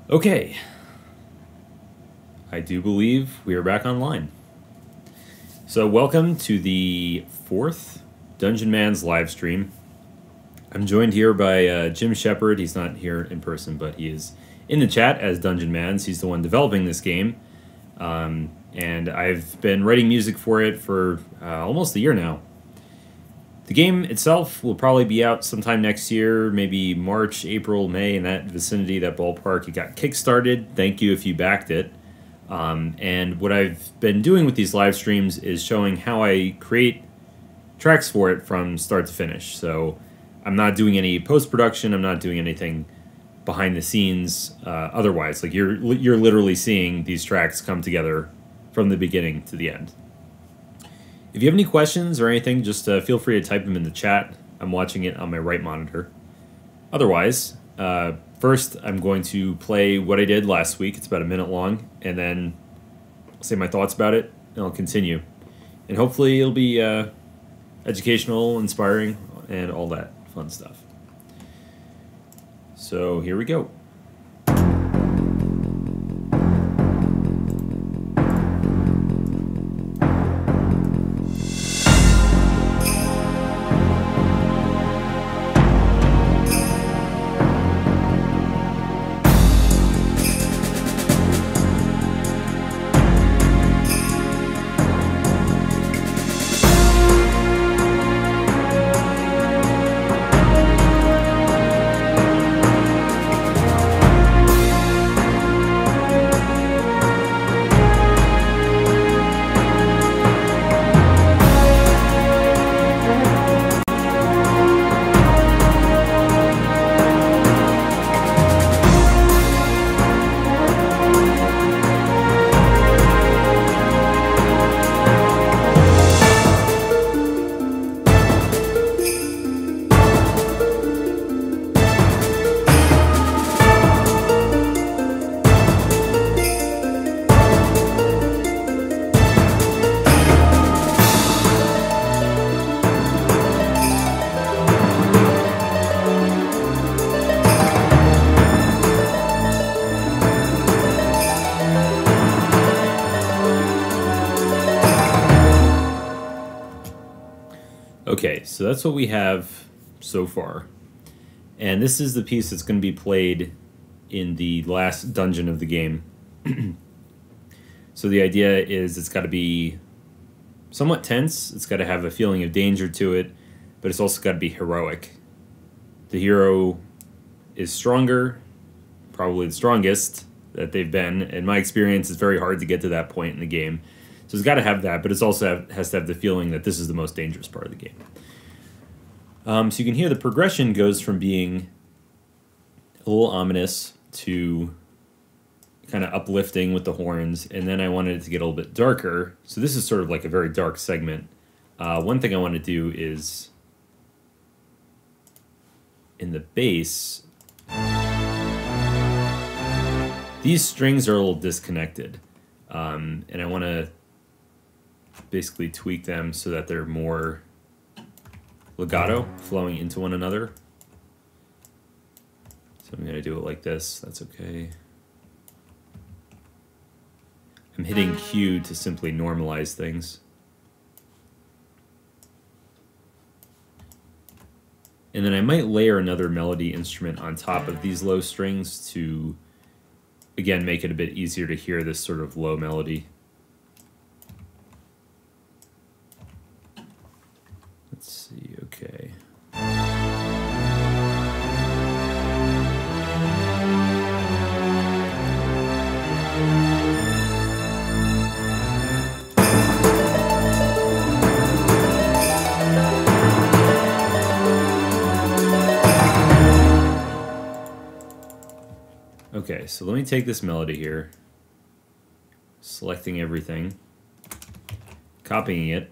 Okay, I do believe we are back online. So welcome to the 4th Dungeonmans live stream. I'm joined here by Jim Shepard. He's not here in person, but he is in the chat as Dungeonmans. He's the one developing this game. And I've been writing music for it for almost a year now. The game itself will probably be out sometime next year, maybe March, April, May, in that vicinity, that ballpark. It got kickstarted. Thank you if you backed it. And what I've been doing with these live streams is showing how I create tracks for it from start to finish. So I'm not doing any post-production. I'm not doing anything behind the scenes otherwise. Like you're literally seeing these tracks come together from the beginning to the end. If you have any questions or anything, just feel free to type them in the chat. I'm watching it on my right monitor. Otherwise, first I'm going to play what I did last week. It's about a minute long, and then I'll say my thoughts about it, and I'll continue. And hopefully it'll be educational, inspiring, and all that fun stuff. So here we go. Okay, so that's what we have so far. And this is the piece that's going to be played in the last dungeon of the game. So the idea is it's got to be somewhat tense. It's got to have a feeling of danger to it, but it's also got to be heroic. The hero is stronger, probably the strongest that they've been. In my experience, it's very hard to get to that point in the game. So it's got to have that, but it's also has to have the feeling that this is the most dangerous part of the game. So you can hear the progression goes from being a little ominous to kind of uplifting with the horns, and then I wanted it to get a little bit darker. So this is sort of like a very dark segment. One thing I want to do is in the bass, these strings are a little disconnected, and I want to basically tweak them so that they're more legato, flowing into one another. So I'm going to do it like this. That's okay. I'm hitting Q to simply normalize things. And then I might layer another melody instrument on top of these low strings to, again, make it a bit easier to hear this sort of low melody. Let's see, okay. Okay, so let me take this melody here, selecting everything, copying it.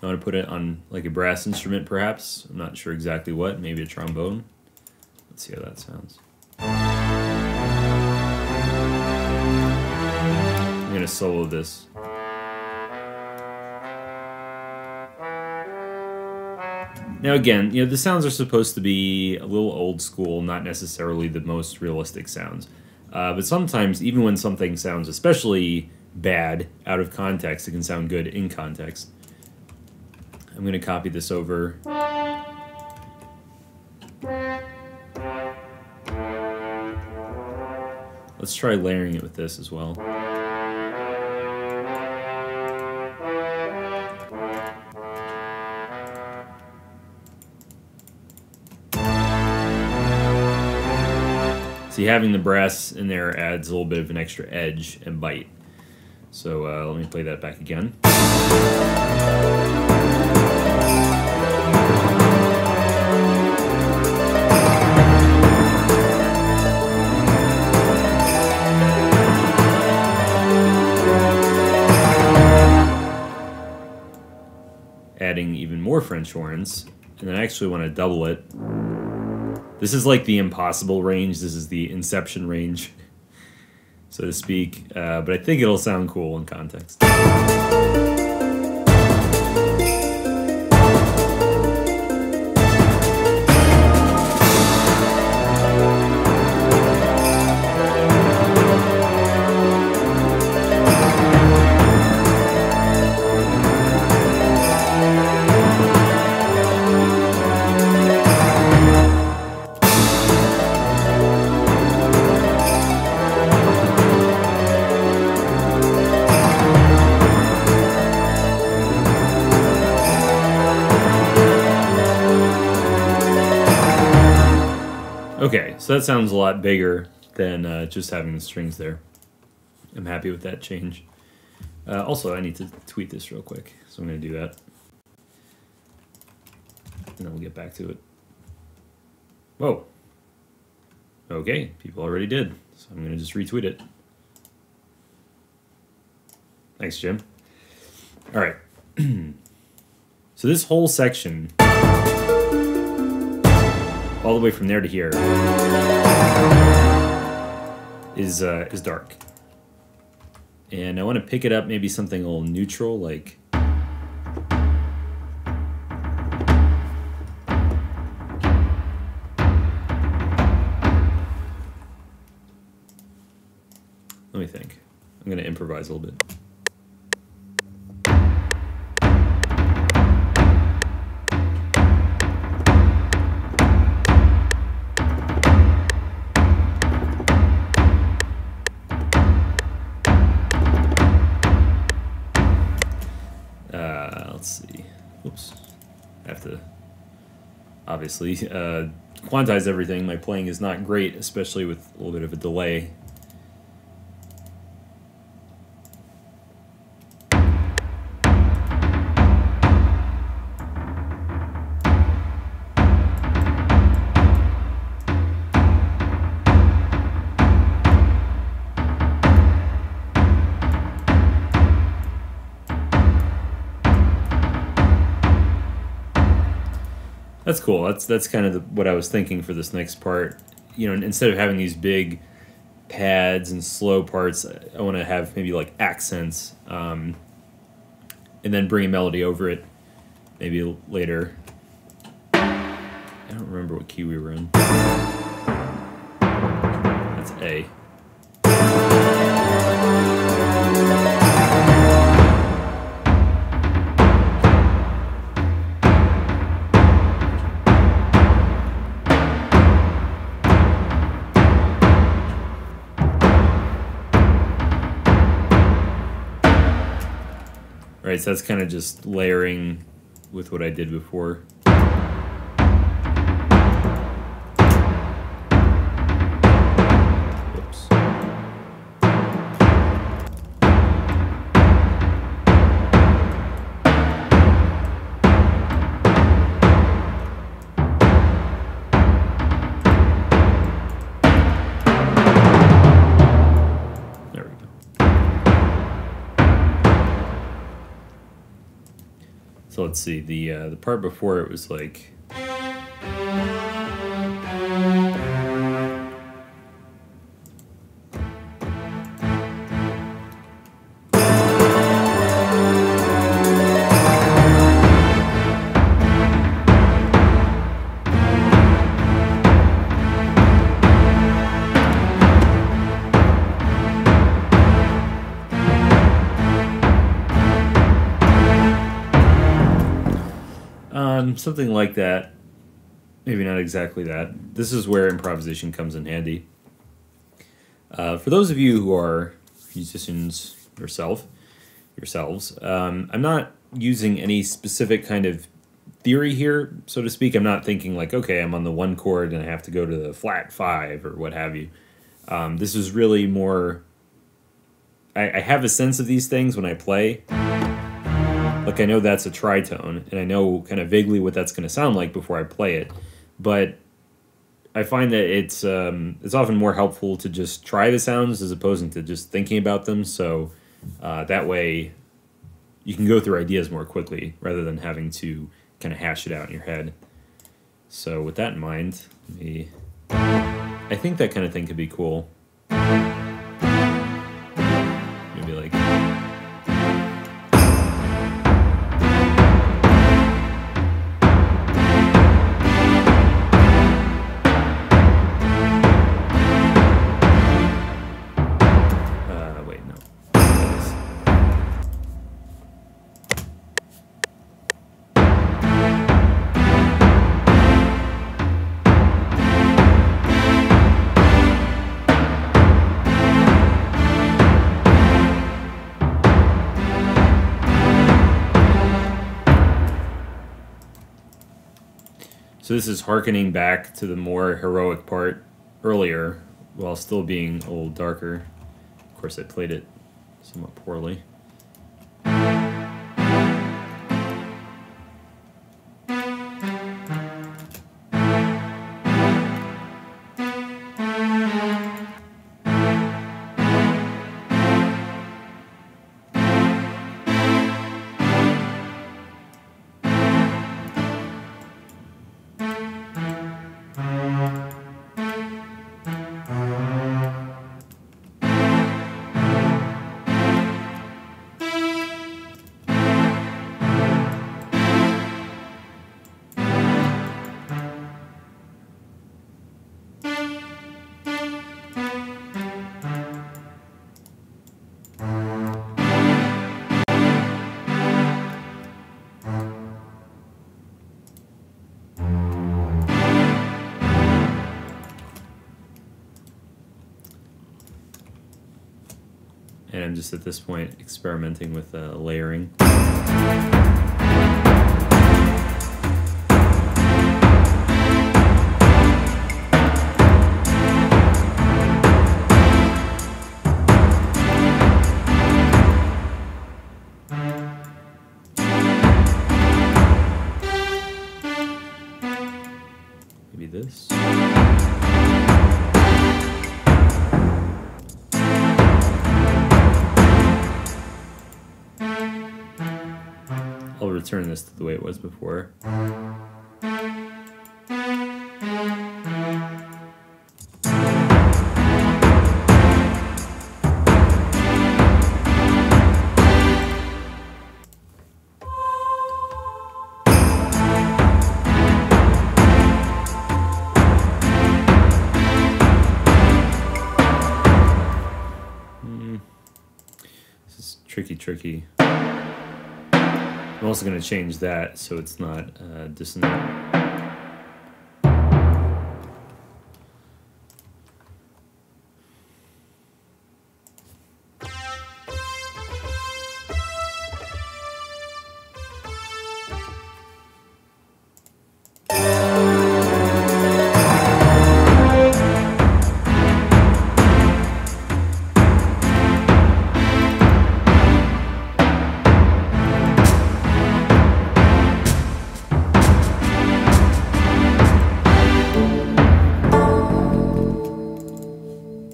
I want to put it on like a brass instrument, perhaps. I'm not sure exactly what. Maybe a trombone. Let's see how that sounds. I'm going to solo this. Now again, you know, the sounds are supposed to be a little old school, not necessarily the most realistic sounds. But sometimes, even when something sounds especially bad out of context, it can sound good in context. I'm going to copy this over. Let's try layering it with this as well. See, having the brass in there adds a little bit of an extra edge and bite. So let me play that back again. Adding even more French horns, and then I actually want to double it. This is like the impossible range. This is the Inception range, so to speak. But I think it'll sound cool in context. Okay, so that sounds a lot bigger than just having the strings there. I'm happy with that change. Also, I need to tweet this real quick, so I'm going to do that. And then we'll get back to it. Whoa. Okay, people already did, so I'm going to just retweet it. Thanks, Jim. All right. So this whole section, all the way from there to here, is dark. And I want to pick it up, maybe something a little neutral, like... Let me think. I'm going to improvise a little bit. Let's see. Oops. I have to obviously quantize everything. My playing is not great, especially with a little bit of a delay. That's cool. That's kind of what I was thinking for this next part. You know, instead of having these big pads and slow parts, I want to have maybe like accents, and then bring a melody over it. Maybe later. I don't remember what key we were in. That's A. Right, so that's kind of just layering with what I did before. Whoops. There we go. So let's see, the part before it was like... Something like that. Maybe not exactly that. This is where improvisation comes in handy. For those of you who are musicians yourselves, I'm not using any specific kind of theory here, so to speak. I'm not thinking like, okay, I'm on the 1 chord and I have to go to the flat 5 or what have you. This is really more... I have a sense of these things when I play. Like, I know that's a tritone, and I know kind of vaguely what that's going to sound like before I play it. But I find that it's often more helpful to just try the sounds as opposed to just thinking about them. So that way you can go through ideas more quickly rather than having to kind of hash it out in your head. So with that in mind, I think that kind of thing could be cool. Maybe like... wait, no. So this is hearkening back to the more heroic part earlier, while still being a little darker. Of course, I played it somewhat poorly. And I'm just at this point experimenting with layering. Maybe this. I'll return this to the way it was before. This is tricky. I'm also going to change that so it's not dissonant.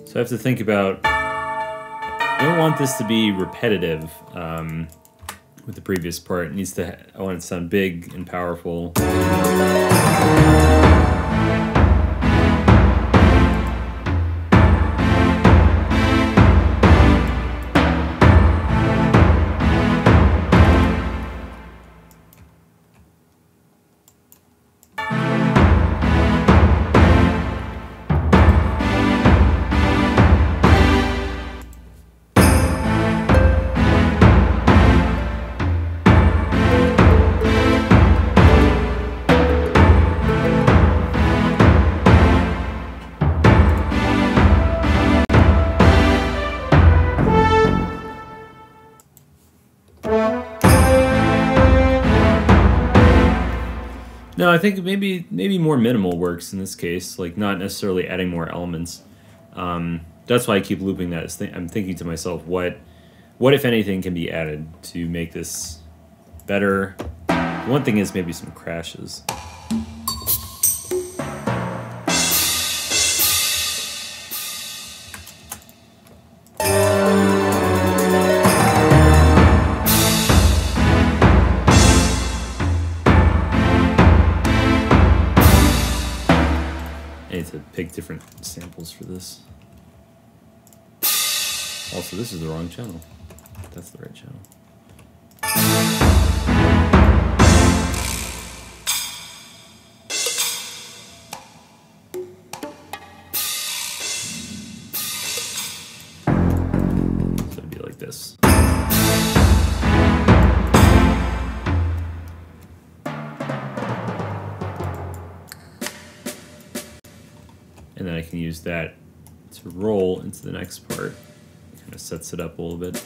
So I have to think about, I don't want this to be repetitive with the previous part. It needs to, I want it to sound big and powerful. No, I think maybe more minimal works in this case, like not necessarily adding more elements. That's why I keep looping that. I'm thinking to myself, what if anything can be added to make this better? One thing is maybe some crashes. I need to pick different samples for this. Also, this is the wrong channel. That's the right channel. So it'd be like this. And then I can use that to roll into the next part. Kind of sets it up a little bit.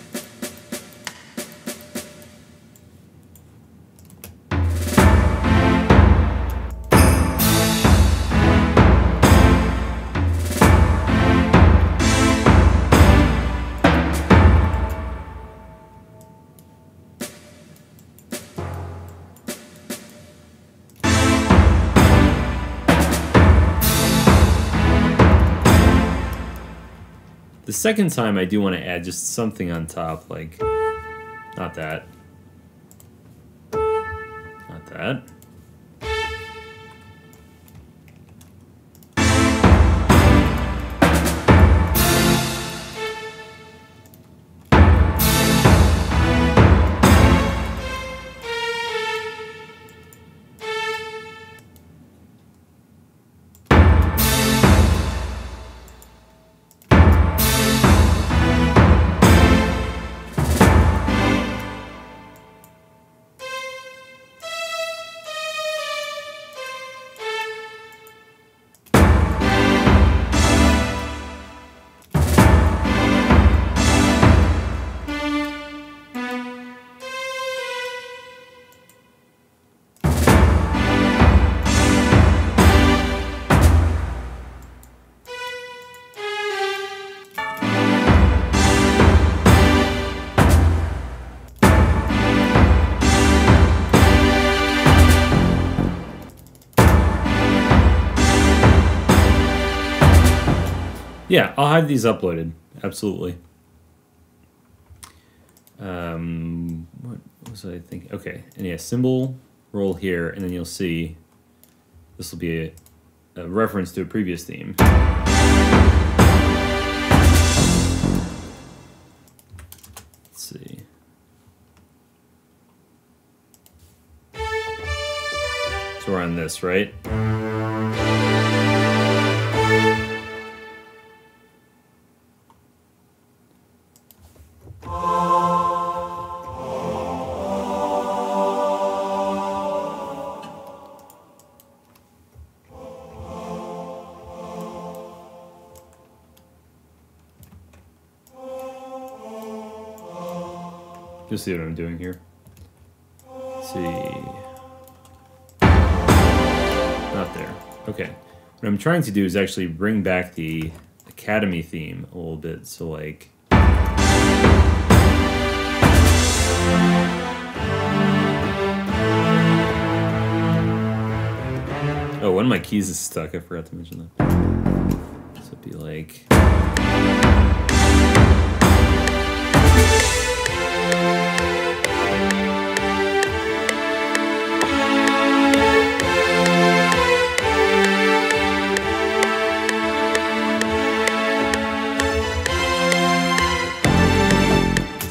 The second time I do want to add just something on top, like, not that. Not that. Yeah, I'll have these uploaded. Absolutely. What was I thinking? Okay, and yeah, cymbal roll here, and then you'll see this will be a reference to a previous theme. Let's see. So we're on this, right? You'll see what I'm doing here. Let's see. Not there. Okay. What I'm trying to do is actually bring back the Academy theme a little bit. So like... Oh, one of my keys is stuck. I forgot to mention that. So it'd be like...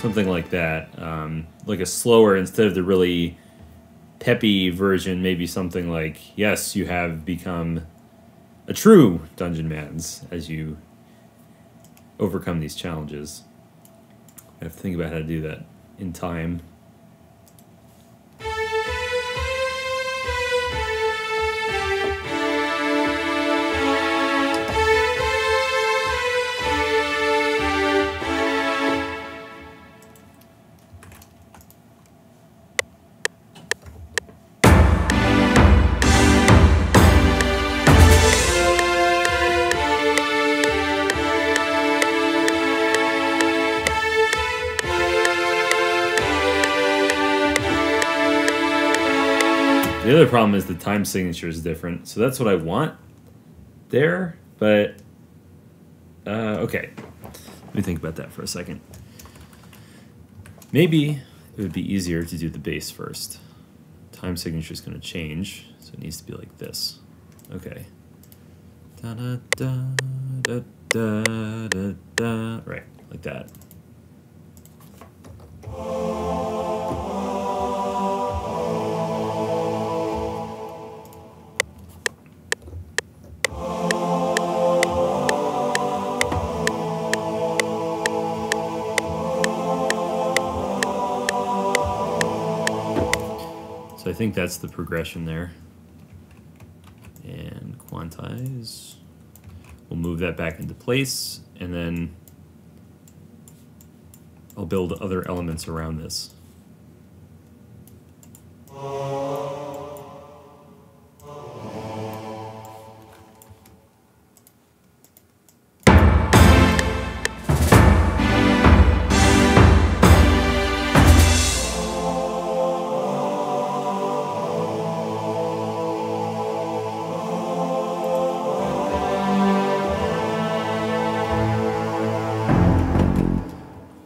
something like that, like a slower, instead of the really peppy version, maybe something like, yes, you have become a true Dungeonmans as you overcome these challenges. I have to think about how to do that in time. The other problem is the time signature is different, so that's what I want there, but okay. Let me think about that for a second. Maybe it would be easier to do the bass first. Time signature is going to change, so it needs to be like this. Okay. Da da da da da da da. Right, like that. So I think that's the progression there. And quantize. We'll move that back into place, and then I'll build other elements around this.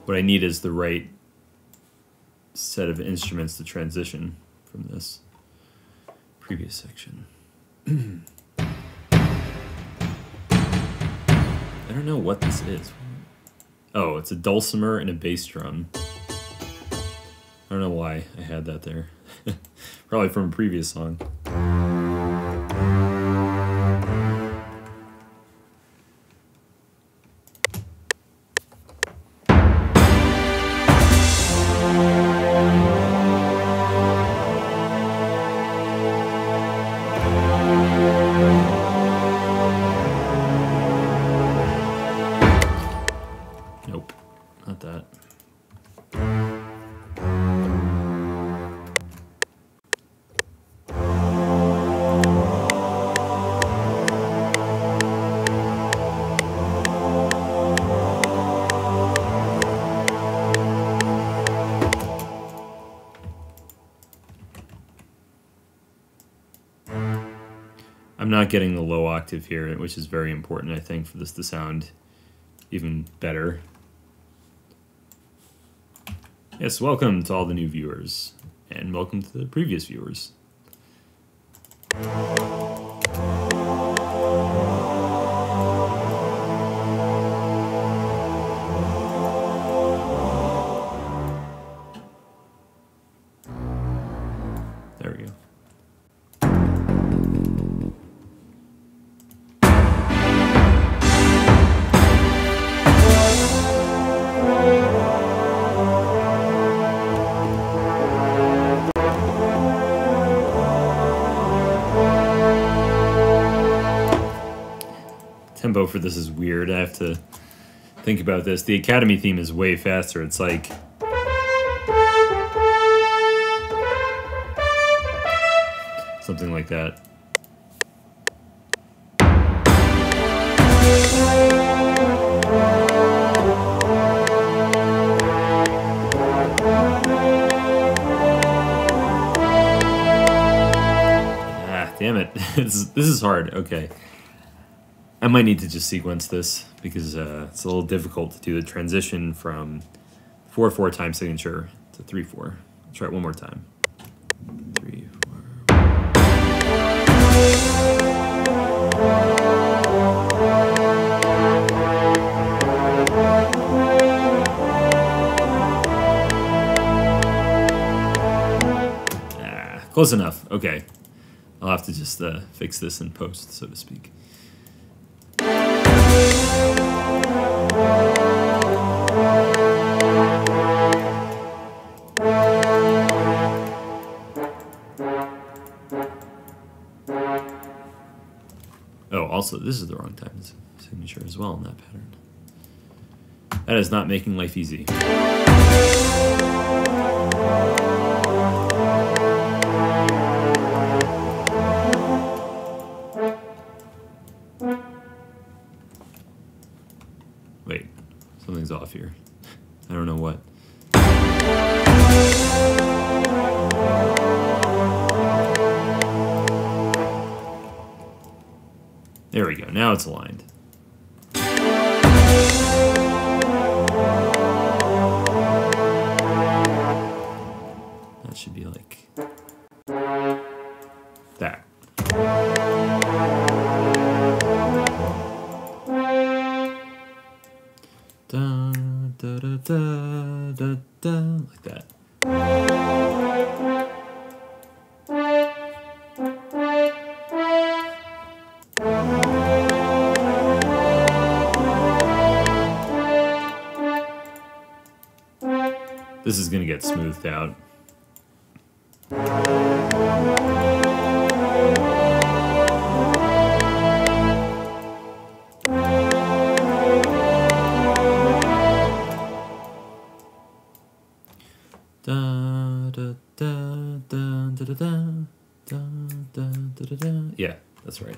What I need is the right set of instruments to transition from this previous section. I don't know what this is. Oh, it's a dulcimer and a bass drum. I don't know why I had that there. Probably from a previous song. I'm not getting the low octave here, which is very important, I think, for this to sound even better. Yes, welcome to all the new viewers, and welcome to the previous viewers. There we go. Tempo for this is weird. I have to think about this. The Academy theme is way faster. It's like... something like that. Ah, damn it. This is hard. Okay. I might need to just sequence this because it's a little difficult to do the transition from 4/4 time signature to 3/4. I'll try it one more time. 3/4. Ah, close enough. Okay. I'll have to just fix this in post, so to speak. Oh, also, this is the wrong time signature as well in that pattern. That is not making life easy. Wait, something's off here. I don't know what. now it's aligned. That should be like that. Da, da, da, da, da, da, like that. This is going to get smoothed out. Yeah, that's right.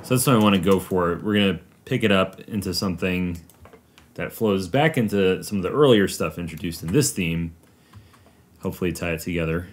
So that's what I want to go for. We're going to pick it up into something that flows back into some of the earlier stuff introduced in this theme. Hopefully tie it together.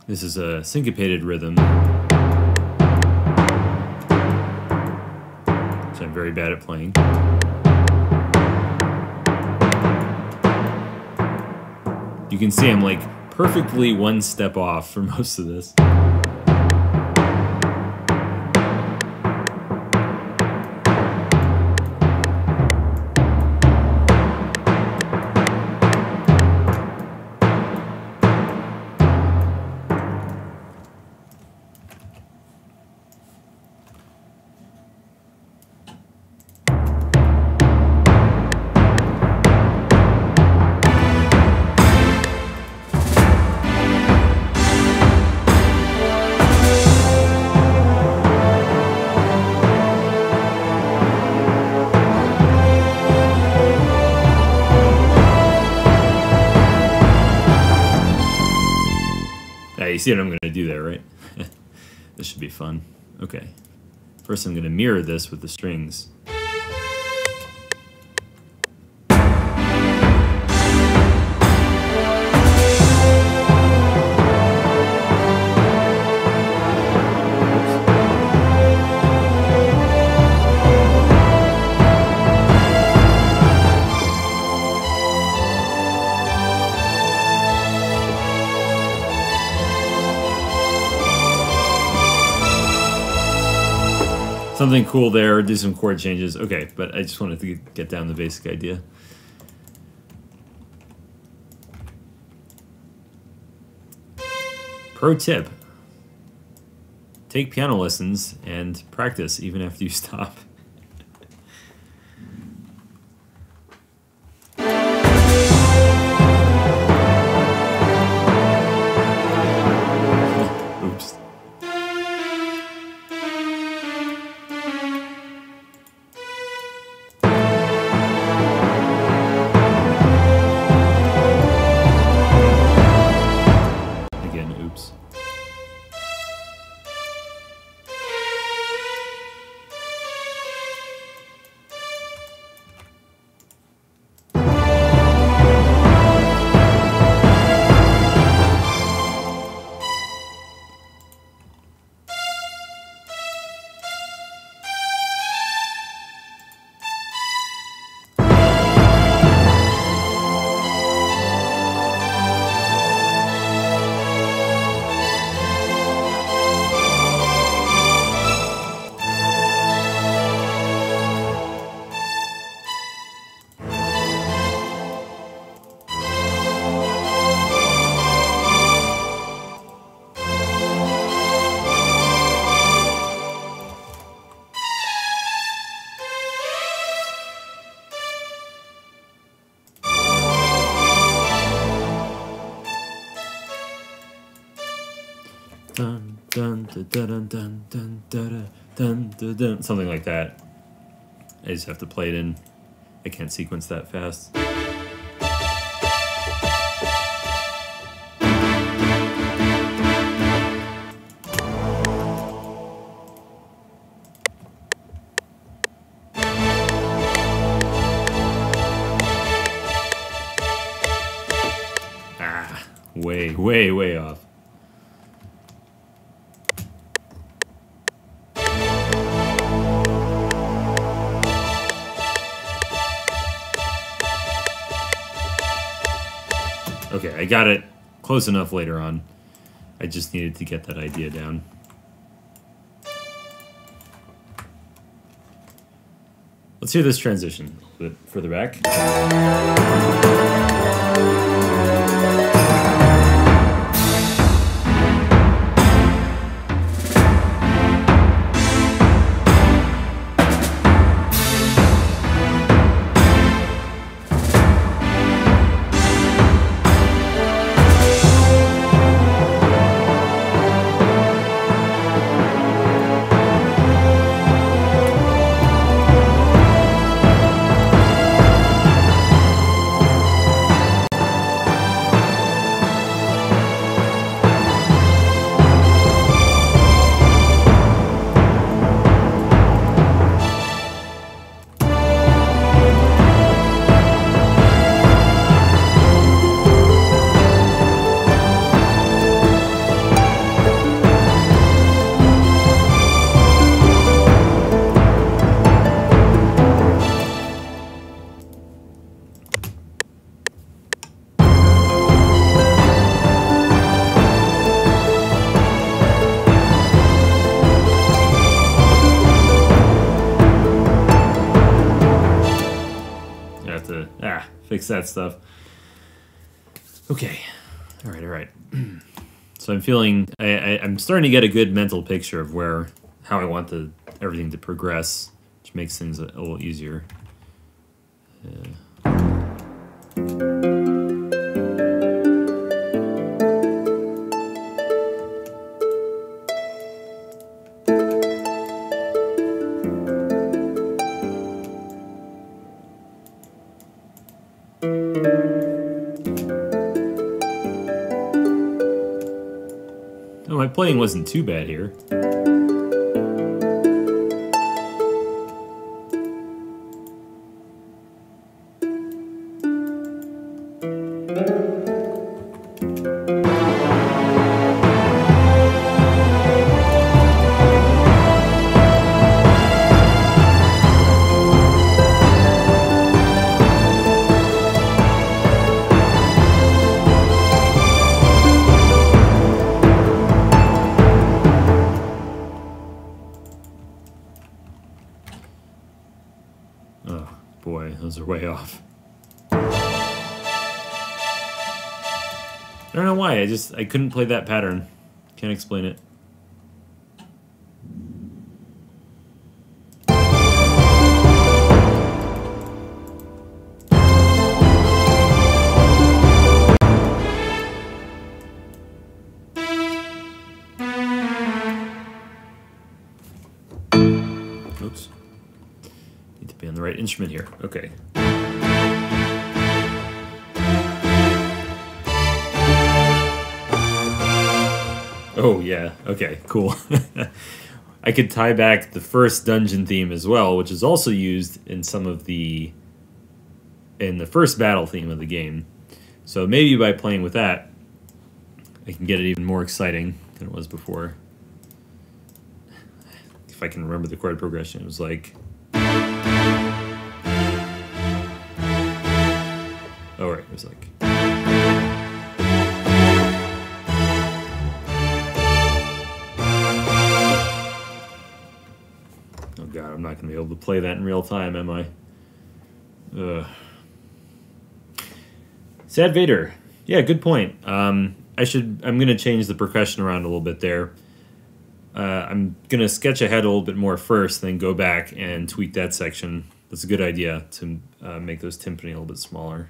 This is a syncopated rhythm, which I'm very bad at playing. You can see I'm like perfectly one step off for most of this. You see what I'm going to do there, right? This should be fun. Okay. First I'm going to mirror this with the strings. Something cool there, do some chord changes. Okay, but I just wanted to get down the basic idea. Pro tip: take piano lessons and practice even after you stop. Oops. dun dun dun dun dun dun dun, something like that. I just have to play it in. I can't sequence that fast. Way off. Okay, I got it close enough later on. I just needed to get that idea down. Let's hear this transition a bit further back. Fix that stuff. Okay. All right. So I'm feeling, I'm starting to get a good mental picture of how I want everything to progress, which makes things a little easier. Oh, my playing wasn't too bad here. Those are way off. I don't know why, I couldn't play that pattern. Can't explain it. Oops. Need to be on the right instrument here. Okay. Oh, yeah. Okay, cool. I could tie back the first dungeon theme as well, which is also used in in the first battle theme of the game. So maybe by playing with that, I can get it even more exciting than it was before. If I can remember the chord progression, it was like... Oh, right, it was like... Oh god, I'm not going to be able to play that in real time, am I? Ugh. Sad Vader. Yeah, good point. I'm going to change the percussion around a little bit there. I'm going to sketch ahead a little bit more first, then go back and tweak that section. That's a good idea to make those timpani a little bit smaller.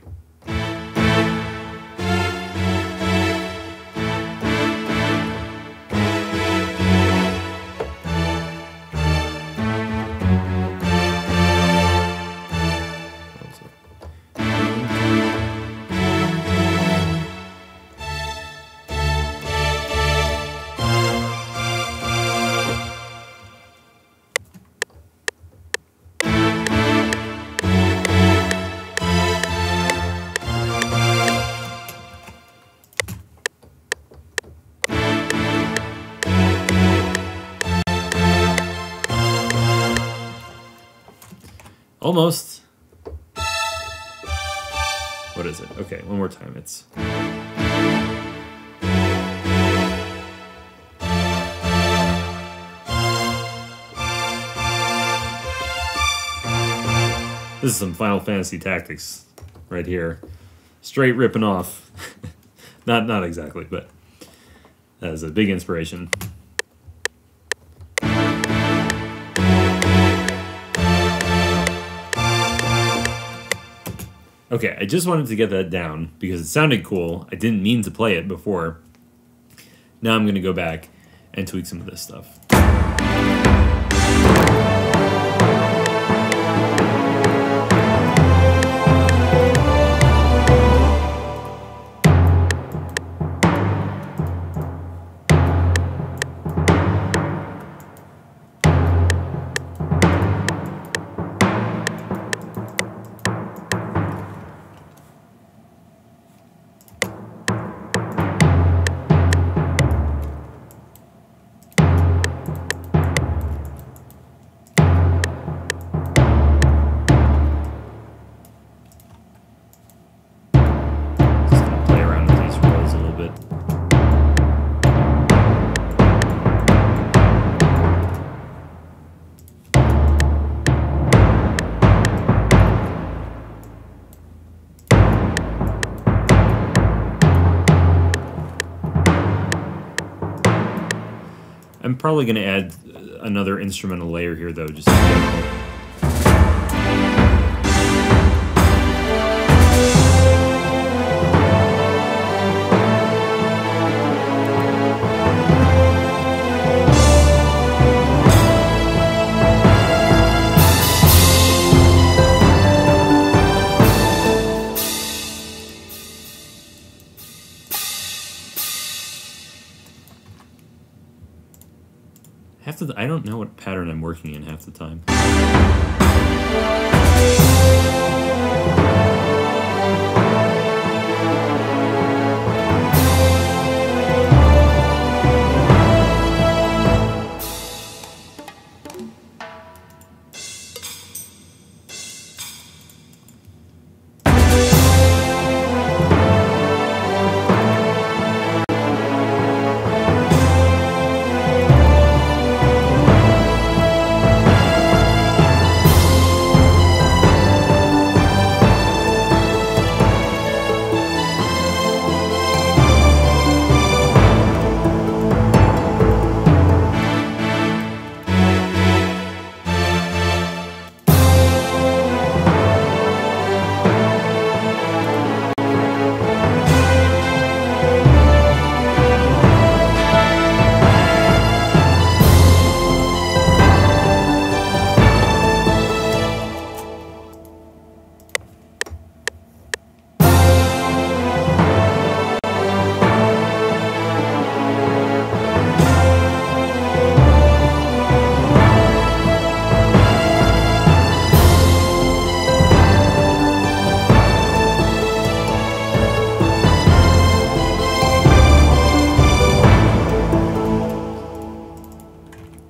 Almost. What is it? Okay, one more time. It's... This is some Final Fantasy Tactics right here. Straight ripping off. Not exactly, but that is a big inspiration. Okay, I just wanted to get that down because it sounded cool. I didn't mean to play it before. Now I'm going to go back and tweak some of this stuff. I'm probably going to add another instrumental layer here, though, just in general. I don't know what pattern I'm working in half the time.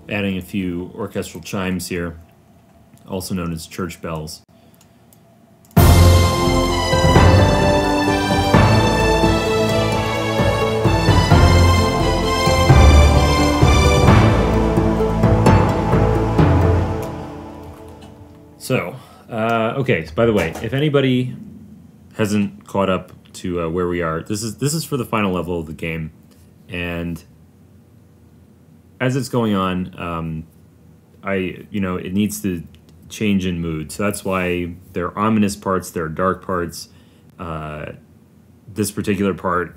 Adding a few orchestral chimes here, also known as church bells. So, okay, so by the way, if anybody hasn't caught up to where we are, this is for the final level of the game, and as it's going on, it needs to change in mood. So that's why there are ominous parts, there are dark parts. This particular part,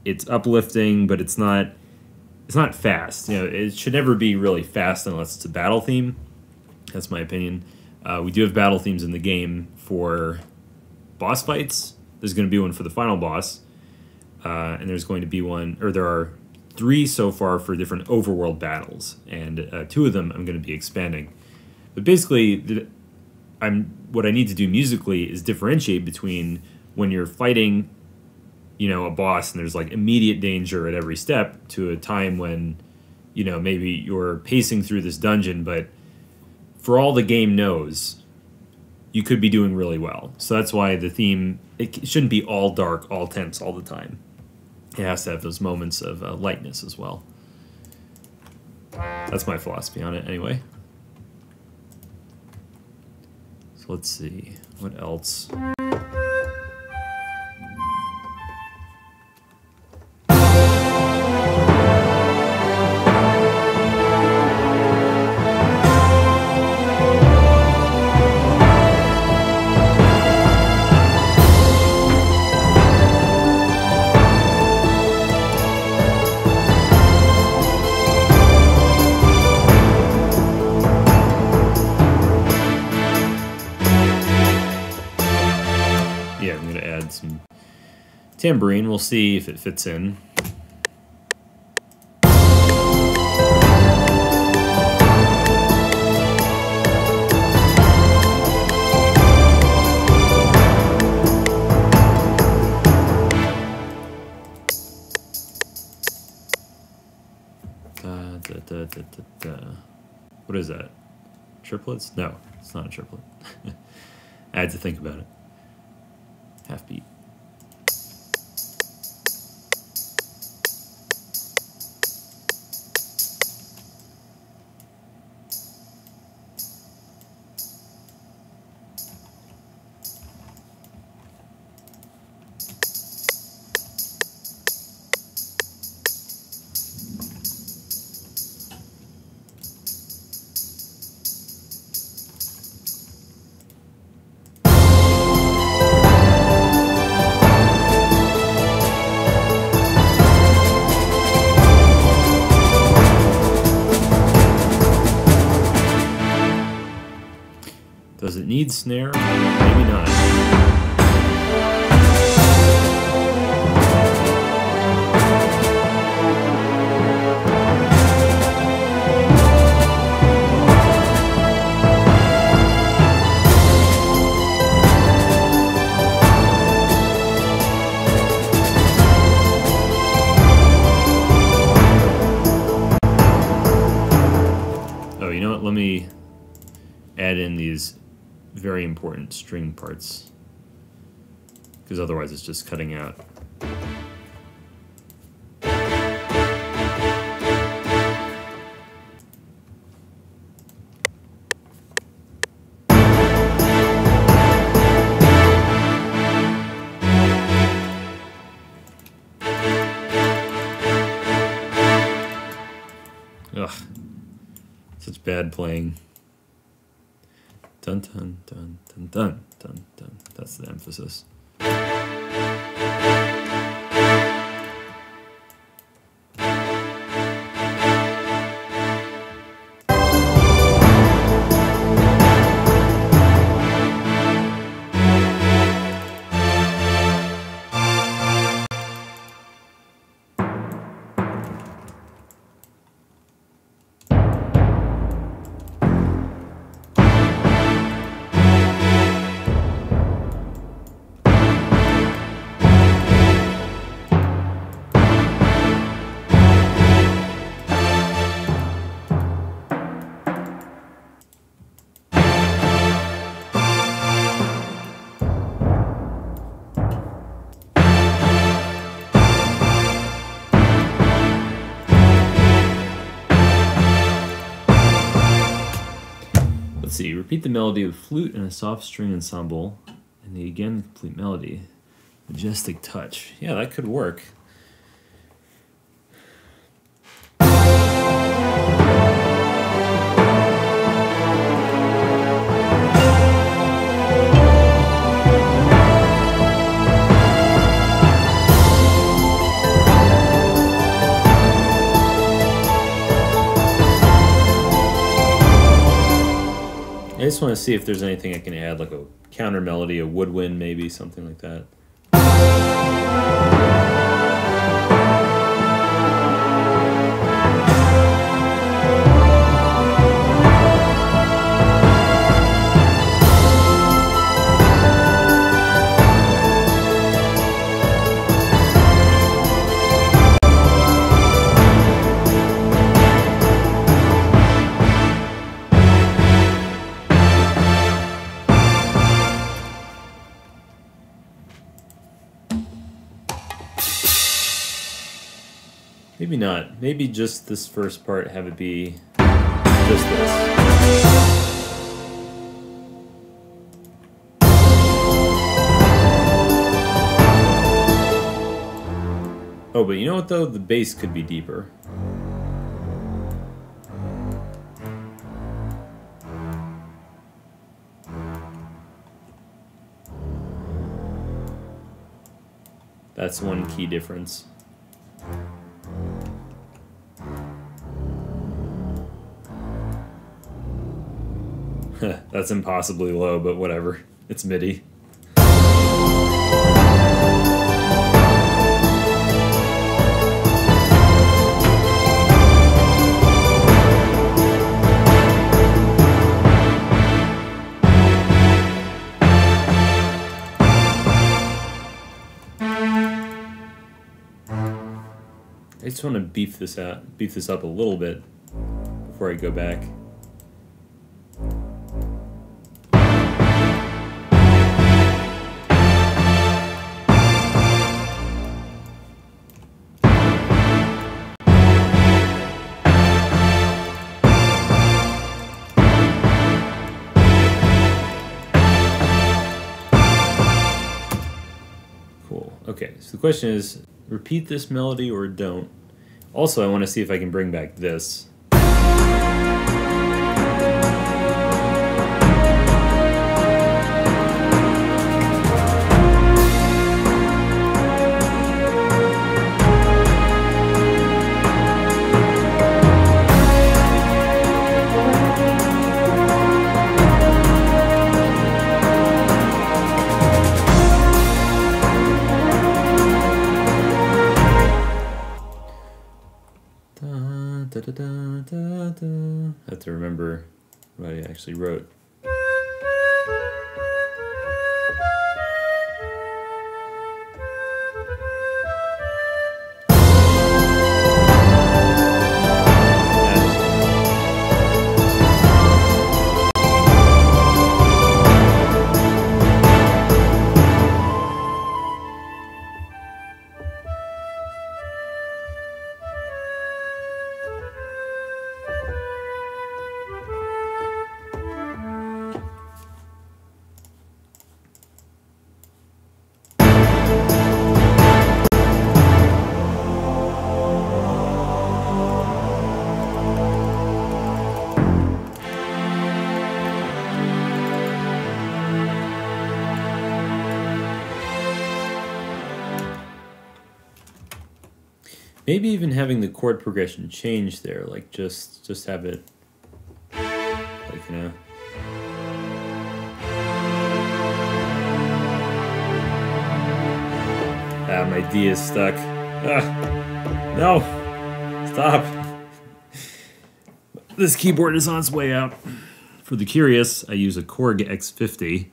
it's uplifting, but it's not fast. You know, it should never be really fast unless it's a battle theme. That's my opinion. We do have battle themes in the game for boss fights. There's going to be one for the final boss, and there's going to be one, or there are 3 so far for different overworld battles, and 2 of them I'm going to be expanding. But basically, what I need to do musically is differentiate between when you're fighting, a boss and there's like immediate danger at every step, to a time when, maybe you're pacing through this dungeon, but for all the game knows, you could be doing really well. So that's why the theme, it shouldn't be all dark, all tense all the time. It has to have those moments of lightness as well. That's my philosophy on it anyway. So let's see, what else? Some tambourine. We'll see if it fits in. What is that? Triplets? No, it's not a triplet. I had to think about it. Half beat. Does it need snare? Maybe not. Oh, you know what? Let me add in these very important string parts, because otherwise it's just cutting out. Ugh, such bad playing. Dun dun dun dun dun dun dun. That's the emphasis. Let's see, repeat the melody of flute and a soft string ensemble, and the again complete melody. Majestic touch. Yeah, that could work. I just want to see if there's anything I can add, like a counter melody, a woodwind maybe, something like that. maybe not. Maybe just this first part, have it be just this. Oh, but you know what though? The bass could be deeper. That's one key difference. That's impossibly low, but whatever. It's MIDI. I just want to beef this up a little bit before I go back. Cool. Okay, so the question is, repeat this melody or don't. Also, I want to see if I can bring back this. I have to remember what I actually wrote. Maybe even having the chord progression change there, like just have it, like, you know. Ah, my D is stuck. Ah, no, stop. This keyboard is on its way out. For the curious, I use a Korg X50,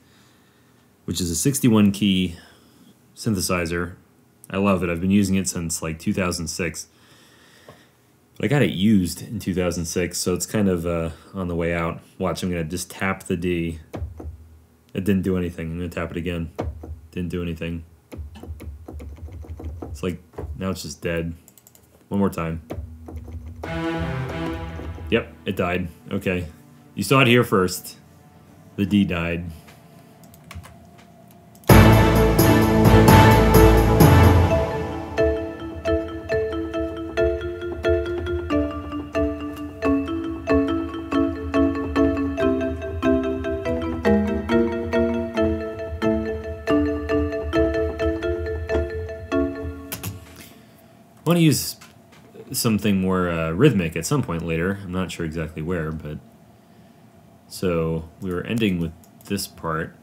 which is a 61 key synthesizer. I love it. I've been using it since like 2006. But I got it used in 2006, so it's kind of on the way out. Watch, I'm going to just tap the D. It didn't do anything. I'm going to tap it again. Didn't do anything. It's like, now it's just dead. One more time. Yep, it died. Okay. You saw it here first. The D died. I want to use something more rhythmic at some point later. I'm not sure exactly where, but... So, we were ending with this part.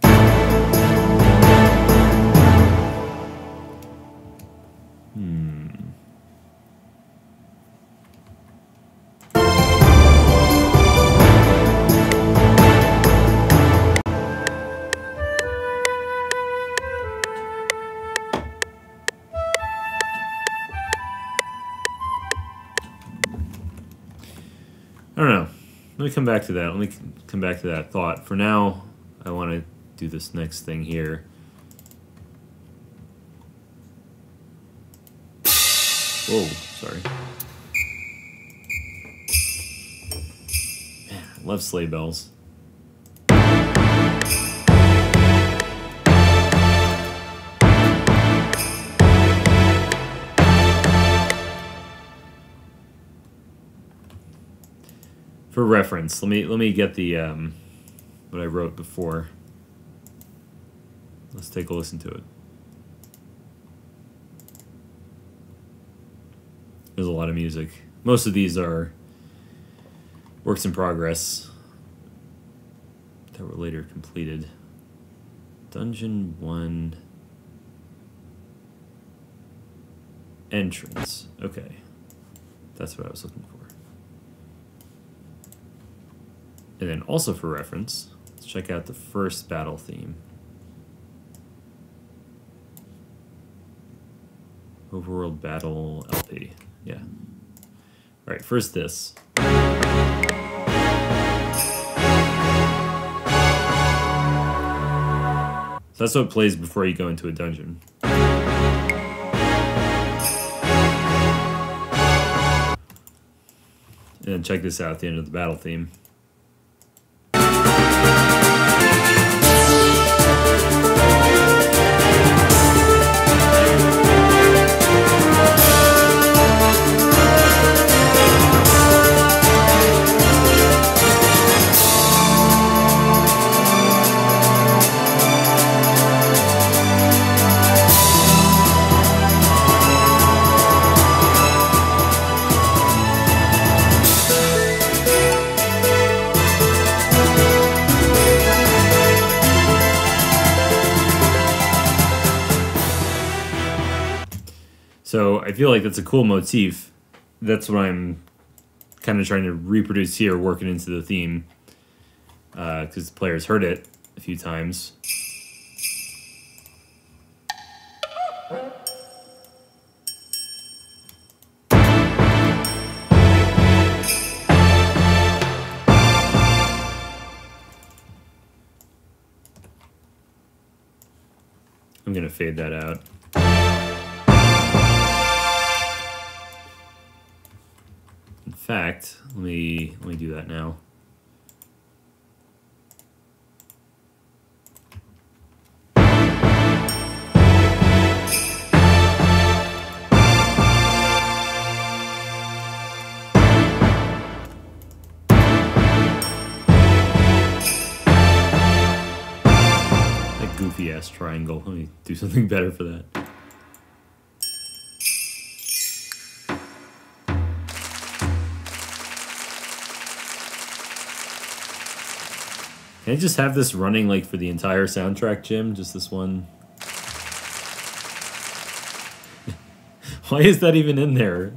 I don't know. Let me come back to that. Let me come back to that thought. For now, I want to do this next thing here. Whoa, sorry. Love sleigh bells. For reference, let me get the what I wrote before. Let's take a listen to it. There's a lot of music. Most of these are works in progress that were later completed. Dungeon 1 entrance. Okay. That's what I was looking for. And then also for reference, let's check out the first battle theme. Overworld Battle LP. Yeah. All right, first this. So that's what plays before you go into a dungeon. And then check this out at the end of the battle theme. So I feel like that's a cool motif. That's what I'm kind of trying to reproduce here, working into the theme, because the players heard it a few times. I'm going to fade that out. In fact, let me do that now. That goofy ass triangle. Let me do something better for that. Can I just have this running like for the entire soundtrack, Jim? Just this one? Why is that even in there?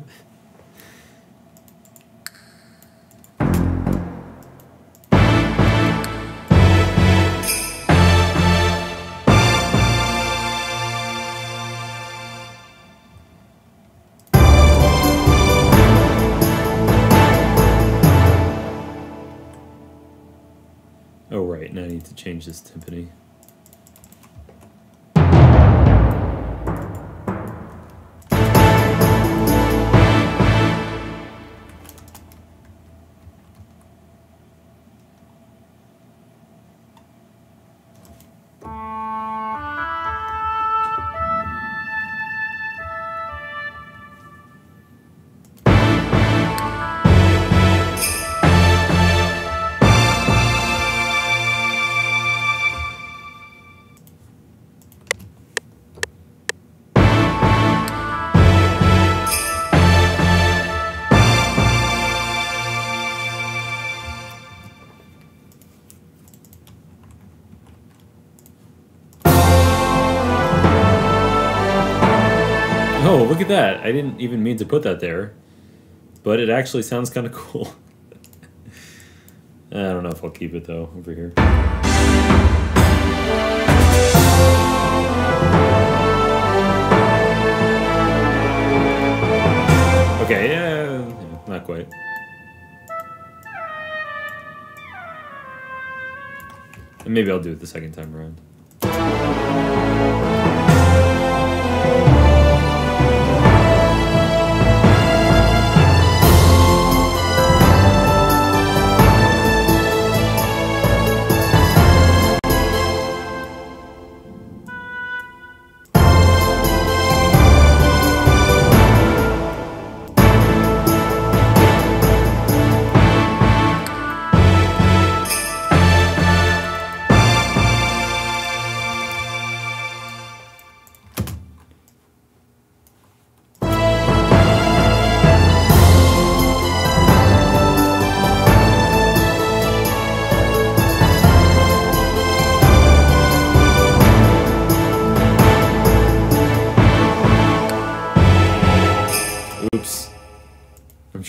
Oh, right, now I need to change this timpani. Oh, look at that. I didn't even mean to put that there, but it actually sounds kind of cool. I don't know if I'll keep it, though, over here. Okay, yeah, not quite. And maybe I'll do it the second time around.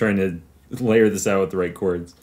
trying to layer this out with the right chords.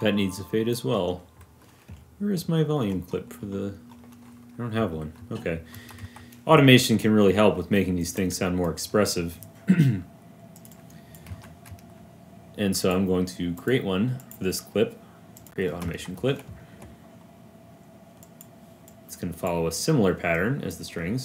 That needs a fade as well. Where is my volume clip for the... I don't have one. Okay. Automation can really help with making these things sound more expressive. And so I'm going to create one for this clip. Create automation clip. It's going to follow a similar pattern as the strings.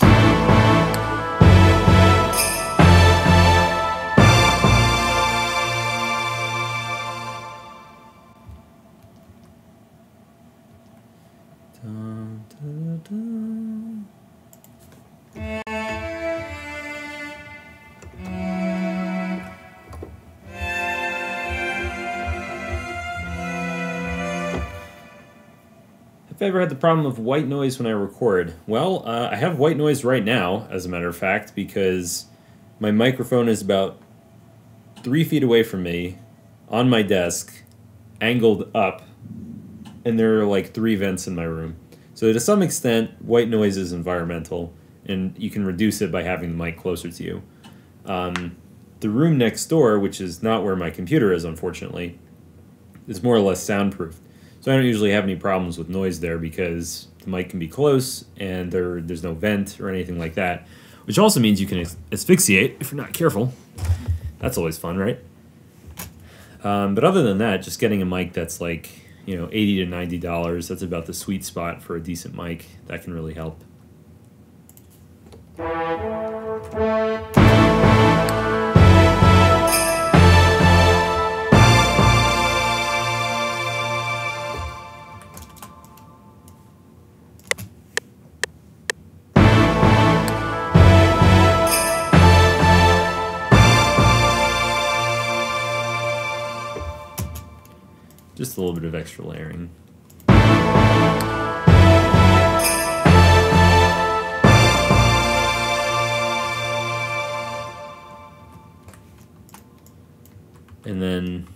Have I ever had the problem of white noise when I record? Well, I have white noise right now, as a matter of fact, because my microphone is about 3 feet away from me, on my desk, angled up, and there are like 3 vents in my room. So to some extent, white noise is environmental, and you can reduce it by having the mic closer to you. The room next door, which is not where my computer is, unfortunately, is more or less soundproofed. So I don't usually have any problems with noise there because the mic can be close and there's no vent or anything like that, which also means you can asphyxiate if you're not careful. That's always fun, right? But other than that, just getting a mic that's like, you know, $80 to $90, that's about the sweet spot for a decent mic. That can really help. Just a little bit of extra layering. And then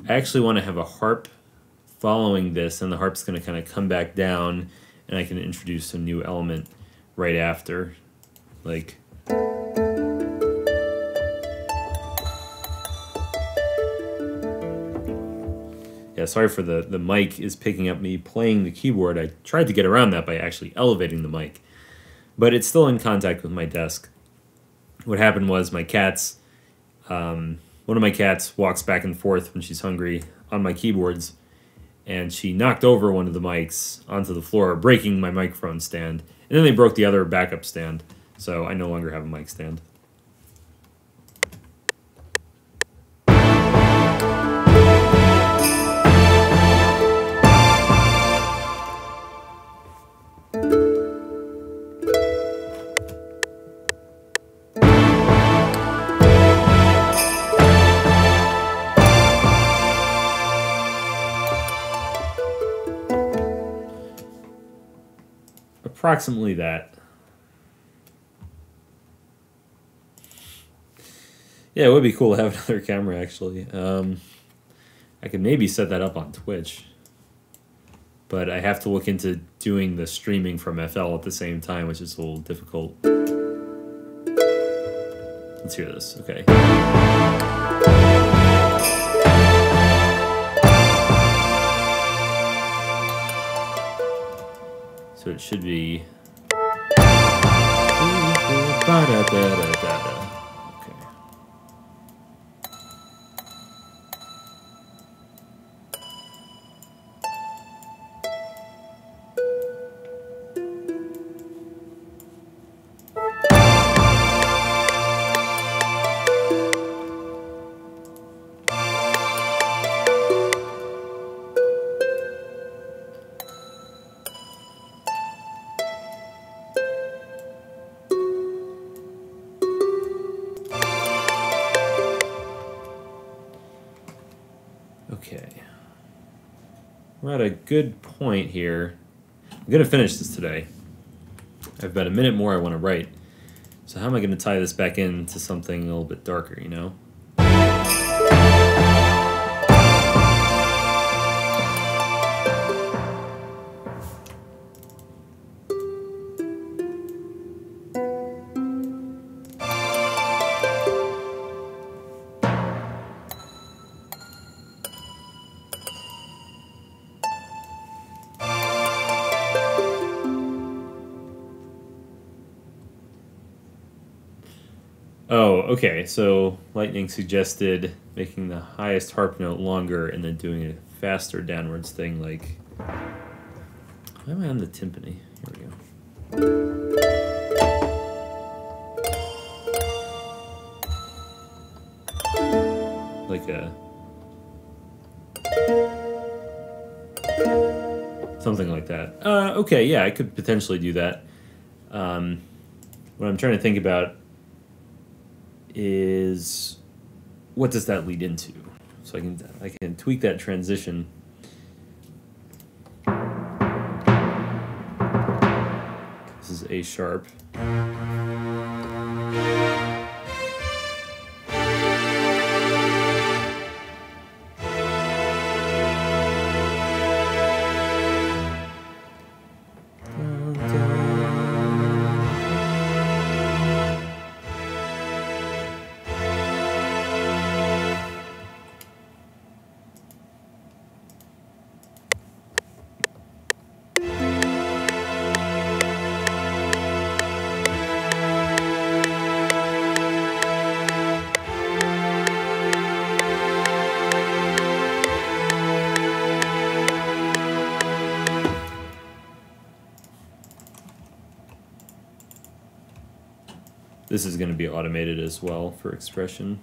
I actually want to have a harp following this, and the harp's going to kind of come back down, and I can introduce a new element right after, like... Yeah, sorry for the mic is picking up me playing the keyboard. I tried to get around that by actually elevating the mic, but it's still in contact with my desk. What happened was my cats, one of my cats walks back and forth when she's hungry on my keyboards, and she knocked over one of the mics onto the floor, breaking my microphone stand, and then they broke the other backup stand, so I no longer have a mic stand. Approximately that. Yeah, it would be cool to have another camera, actually. I could maybe set that up on Twitch, but I have to look into doing the streaming from FL at the same time, which is a little difficult. Let's hear this. Okay. So it should be. Okay, we're at a good point here. I'm going to finish this today. I have about a minute more I want to write. So how am I going to tie this back into something a little bit darker, you know? Oh, okay, so Lightning suggested making the highest harp note longer and then doing a faster downwards thing like... Why am I on the timpani? Here we go. Like a... Something like that. Okay, yeah, I could potentially do that. What I'm trying to think about is what does that lead into? So I can tweak that transition. This is A sharp. This is going to be automated as well for expression.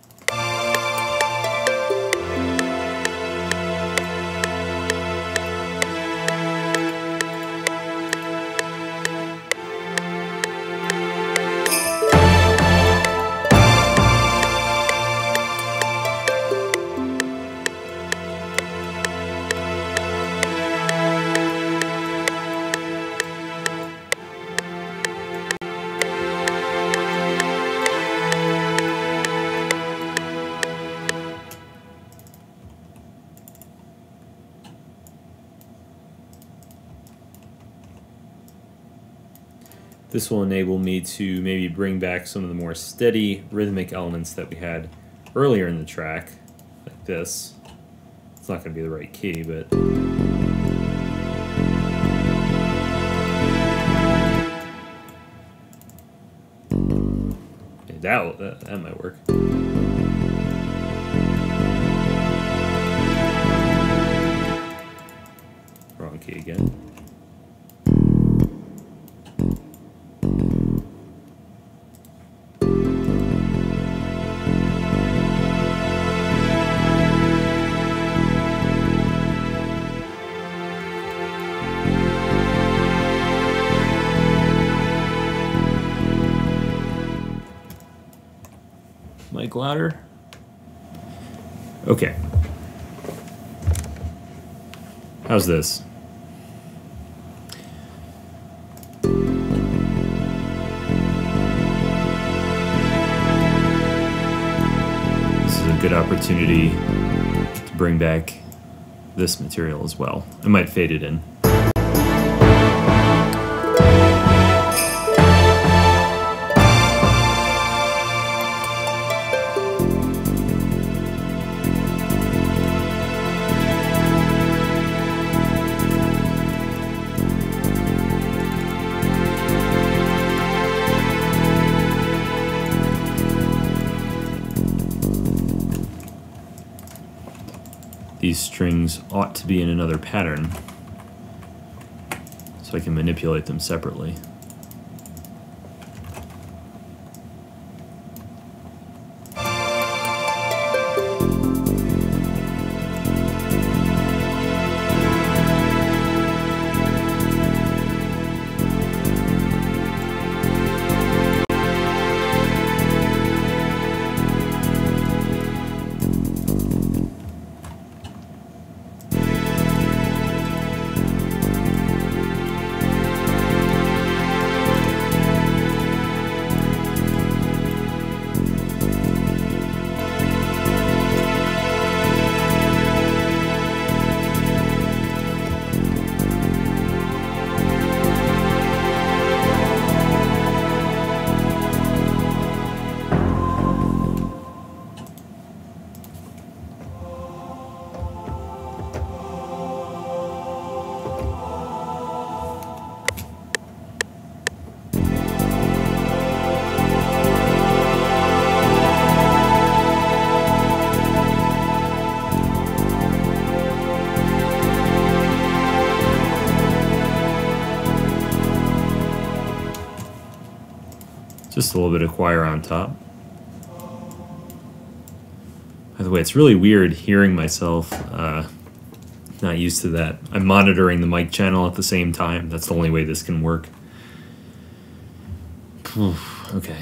This will enable me to maybe bring back some of the more steady rhythmic elements that we had earlier in the track, like this. It's not going to be the right key, but... yeah, that might work. Wrong key again. Mic louder. Okay. How's this? This is a good opportunity to bring back this material as well. I might fade it in. these strings ought to be in another pattern, so I can manipulate them separately. Just a little bit of choir on top. By the way, it's really weird hearing myself. Not used to that. I'm monitoring the mic channel at the same time. That's the only way this can work. Okay.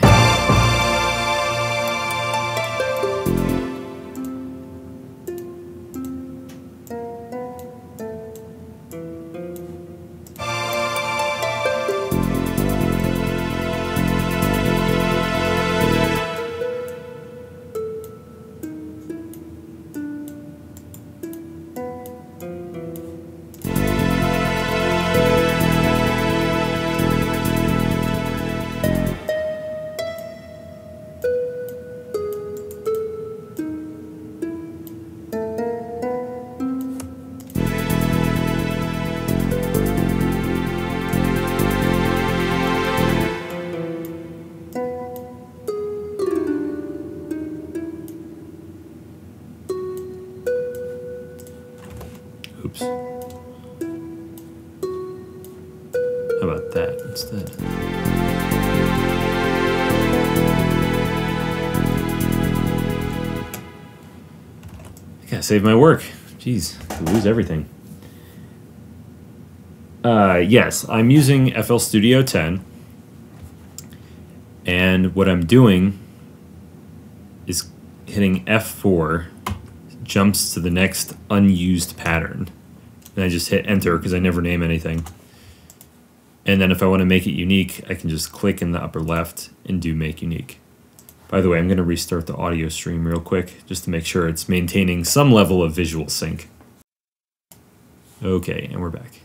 Oops. How about that instead? I gotta save my work. Jeez, I lose everything. Yes, I'm using FL Studio 10. And what I'm doing is hitting F4, jumps to the next unused pattern. And I just hit enter because I never name anything. And then if I want to make it unique, I can just click in the upper left and do make unique. By the way, I'm going to restart the audio stream real quick just to make sure it's maintaining some level of visual sync. Okay, and we're back.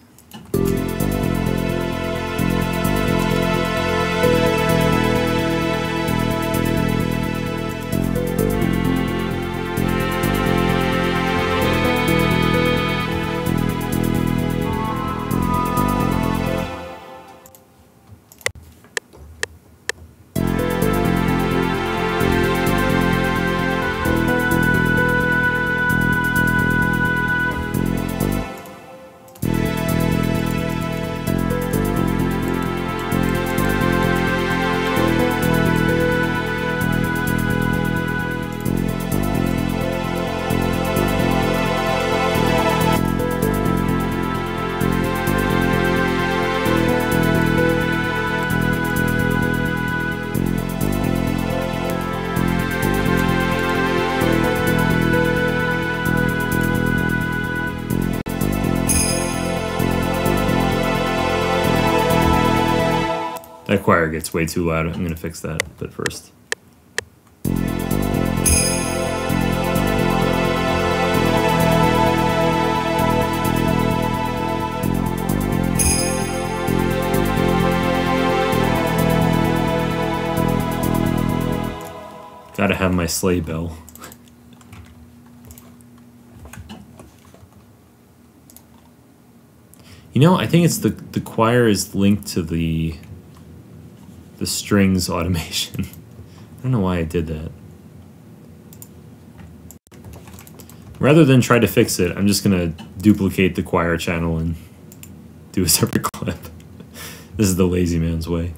That choir gets way too loud. I'm going to fix that bit first. Gotta have my sleigh bell. You know, I think it's the choir is linked to the strings automation. I don't know why I did that. Rather than try to fix it, I'm just gonna duplicate the choir channel and do a separate clip. This is the lazy man's way.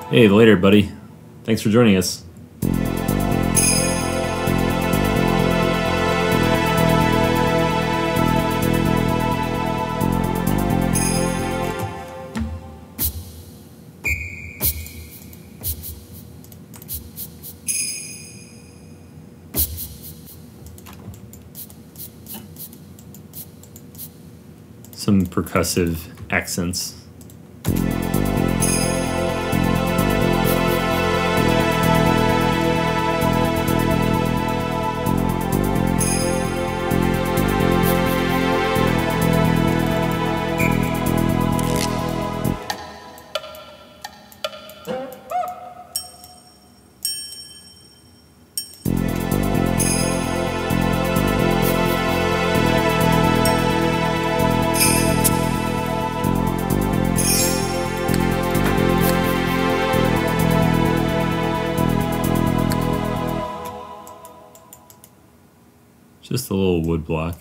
Hey, later, buddy. Thanks for joining us. Some percussive accents. Just a little wood block.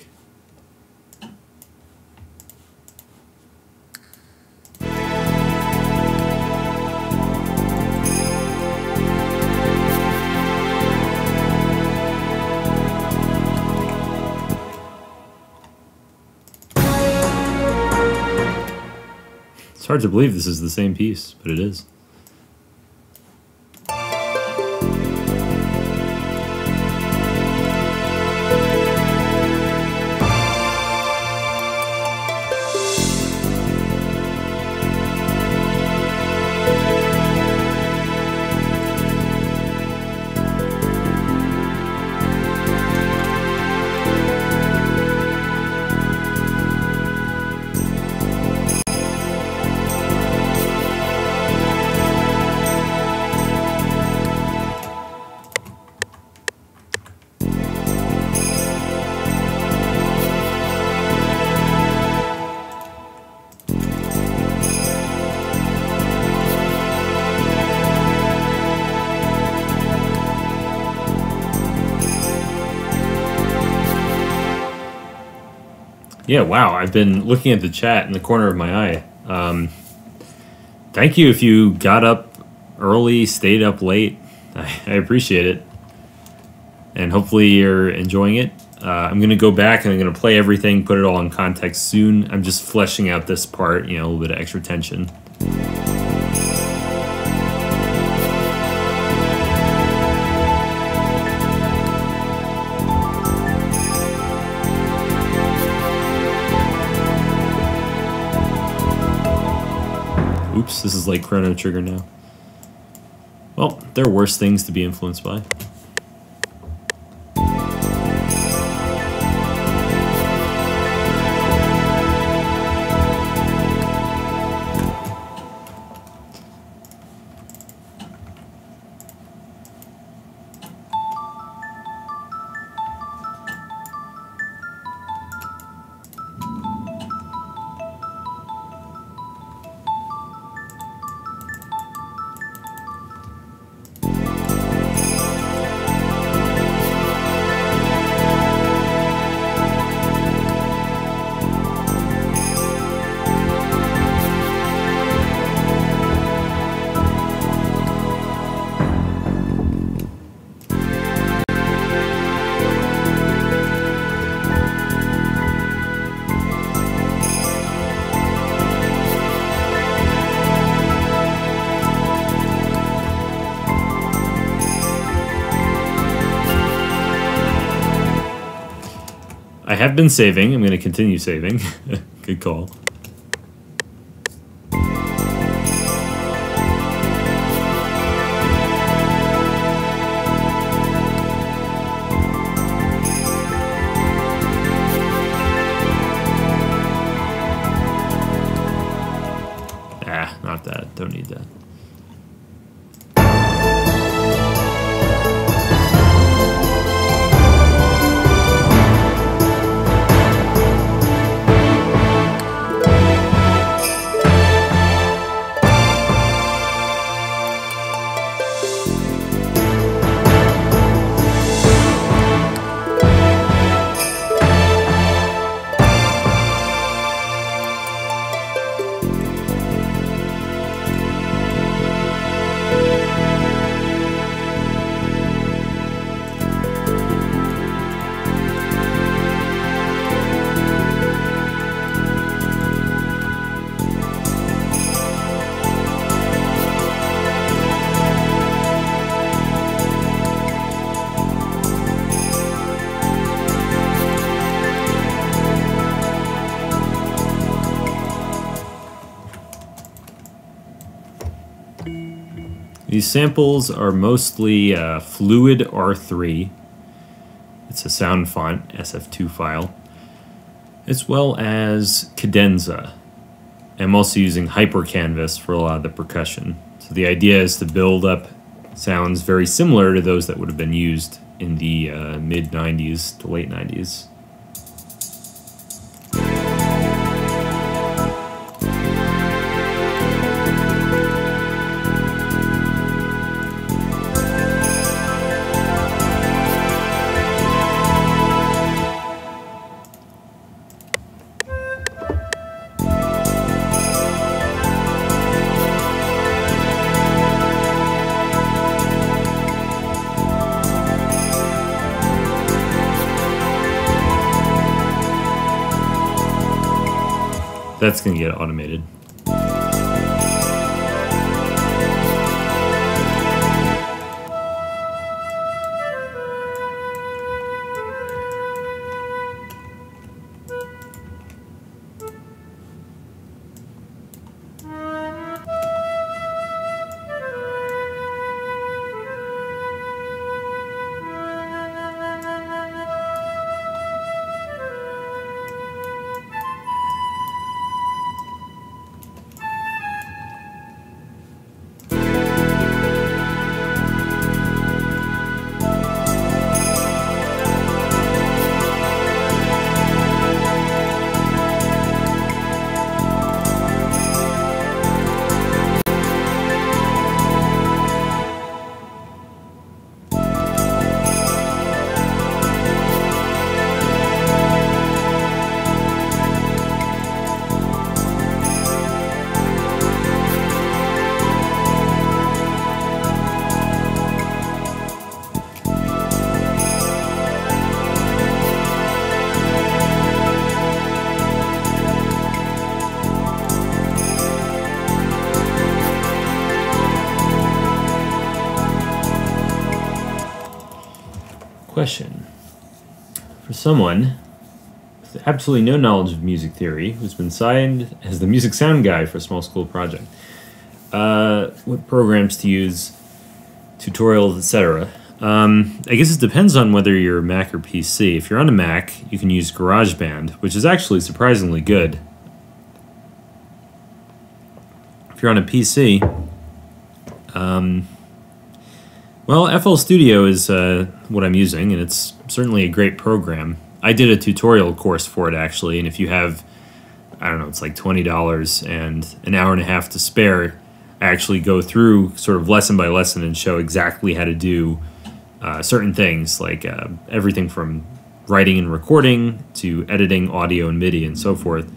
It's hard to believe this is the same piece, but it is. Yeah, wow, I've been looking at the chat in the corner of my eye. Thank you if you got up early, stayed up late. I appreciate it. And hopefully you're enjoying it. I'm going to go back and I'm going to play everything, put it all in context soon. I'm just fleshing out this part, you know, a little bit of extra tension. Oops, this is like Chrono Trigger now. Well, there are worse things to be influenced by. I have been saving. I'm going to continue saving. Good call. Ah, not that. Don't need that. These samples are mostly Fluid R3. It's a sound font, SF2 file, as well as Cadenza. I'm also using HyperCanvas for a lot of the percussion. So the idea is to build up sounds very similar to those that would have been used in the mid-90s to late 90s. That's going to get automated. Question. For someone with absolutely no knowledge of music theory, who's been signed as the music sound guy for a small school project, what programs to use, tutorials, etc. I guess it depends on whether you're Mac or PC. If you're on a Mac, you can use GarageBand, which is actually surprisingly good. If you're on a PC, well, FL Studio is what I'm using, and it's certainly a great program. I did a tutorial course for it, actually, and if you have, I don't know, it's like $20 and an hour and a half to spare, I actually go through sort of lesson by lesson and show exactly how to do certain things, like everything from writing and recording to editing audio and MIDI and so forth.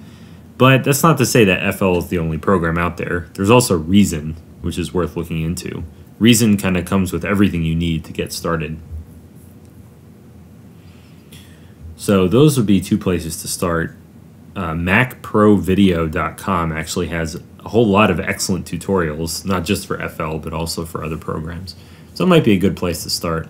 But that's not to say that FL is the only program out there. There's also Reason, which is worth looking into. Reason kind of comes with everything you need to get started. So those would be two places to start. MacProVideo.com actually has a whole lot of excellent tutorials, not just for FL, but also for other programs. So it might be a good place to start.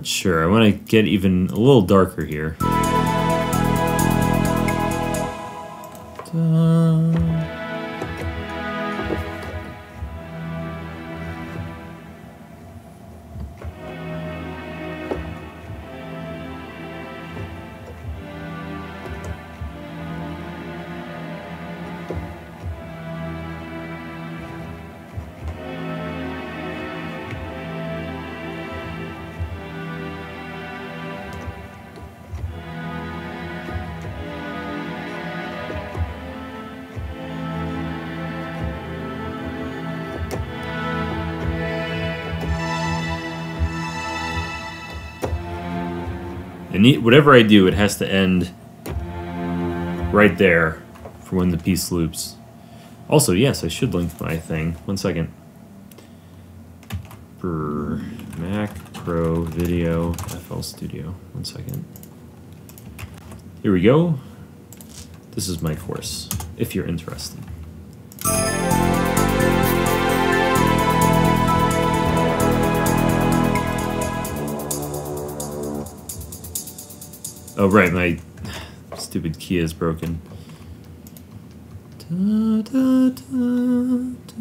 Sure, I want to get even a little darker here. whatever I do, it has to end right there for when the piece loops. Also, yes, I should link my thing. 1 second. For Mac Pro Video FL Studio. 1 second. Here we go. This is my course, if you're interested. Oh, right, my stupid key is broken. Da, da, da, da.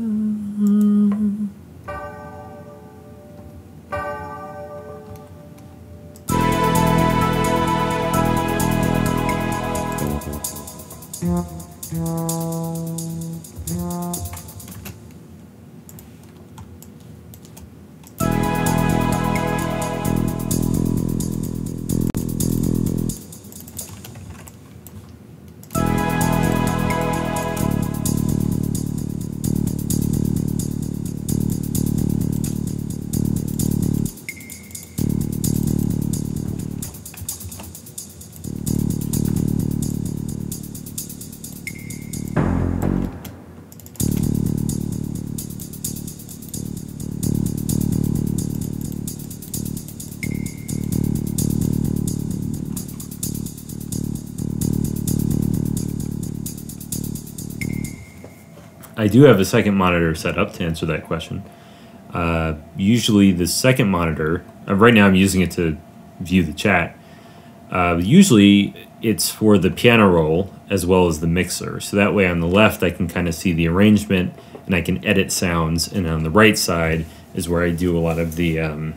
I do have a second monitor set up to answer that question. Usually the second monitor, right now I'm using it to view the chat. Usually it's for the piano roll as well as the mixer. So that way on the left I can kind of see the arrangement and I can edit sounds, and on the right side is where I do a lot of the,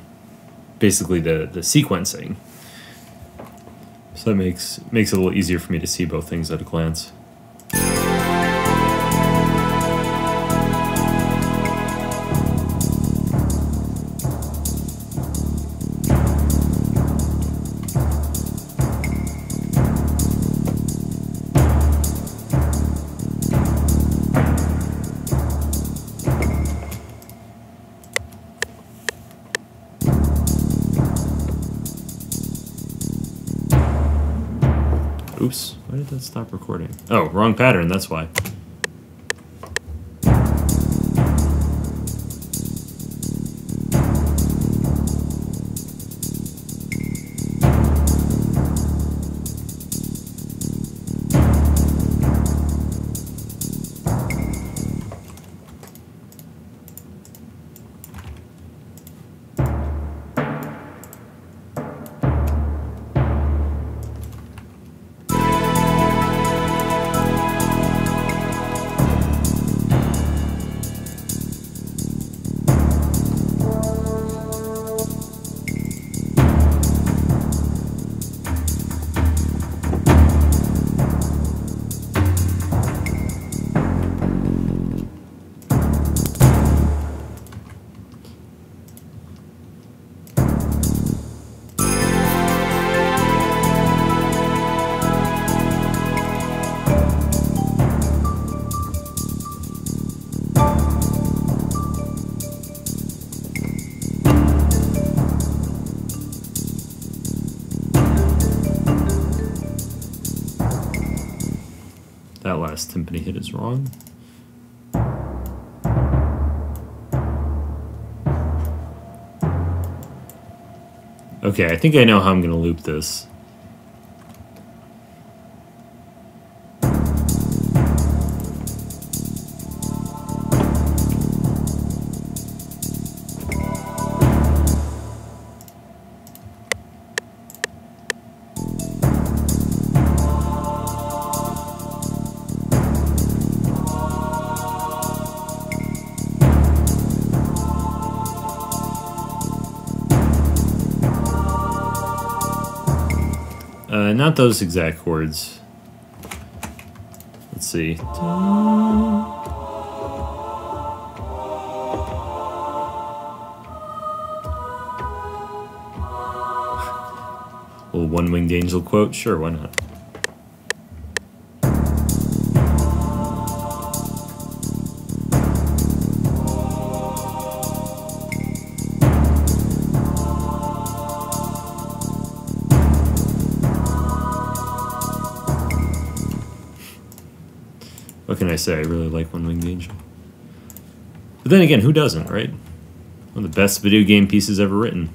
basically the sequencing. So that makes it a little easier for me to see both things at a glance. Oops, why did that stop recording? Oh, wrong pattern, that's why. That last timpani hit is wrong. Okay, I think I know how I'm going to loop this. Not those exact chords. Let's see. Little one-winged angel quote? Sure, why not? What can I say? I really like One Winged Angel. But then again, who doesn't, right? One of the best video game pieces ever written.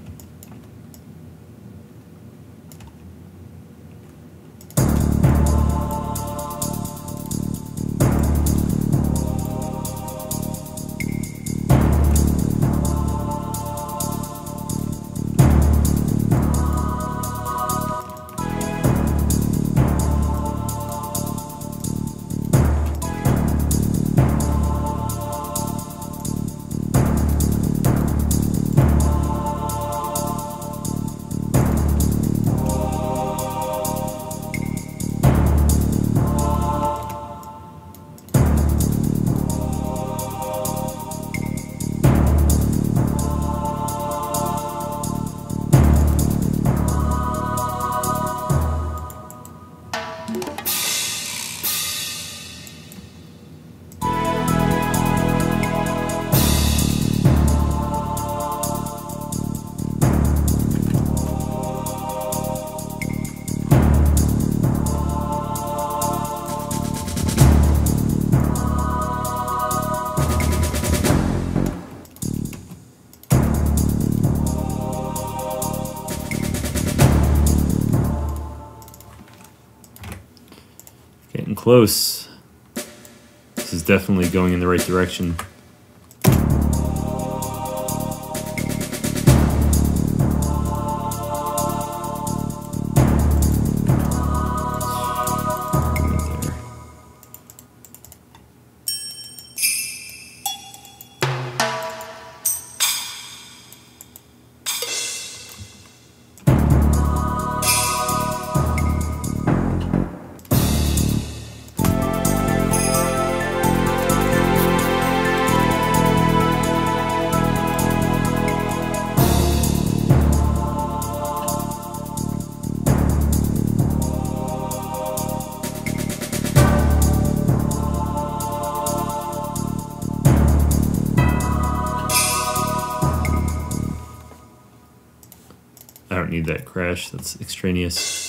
Getting close. This is definitely going in the right direction. I don't need that crash, that's extraneous.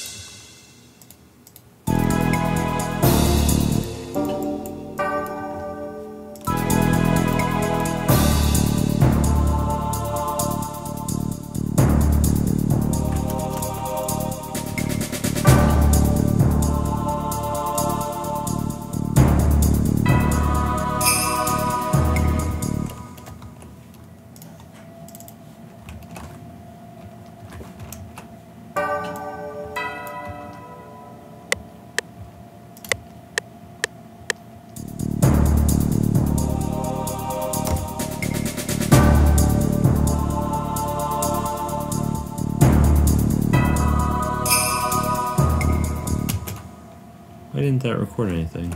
Why didn't that record anything?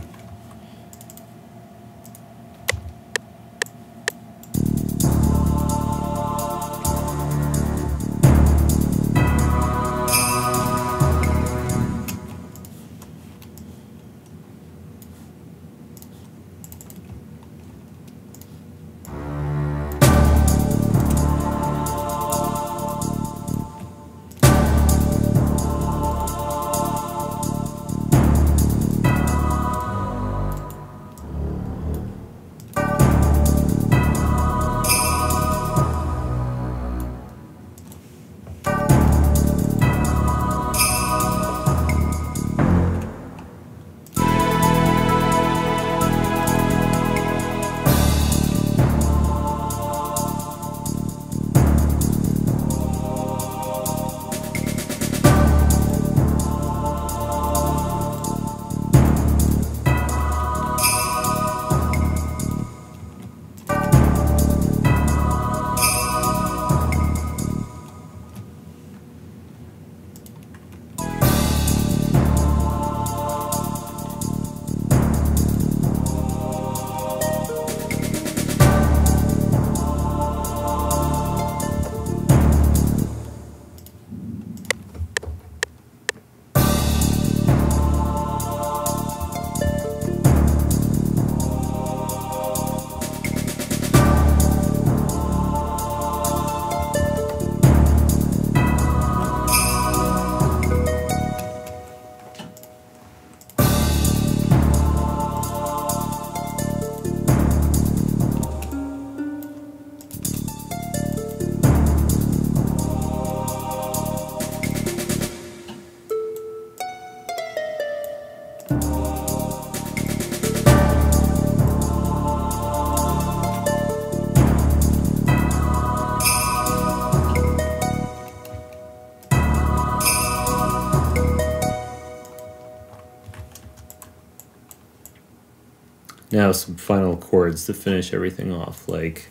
Now some final chords to finish everything off, like...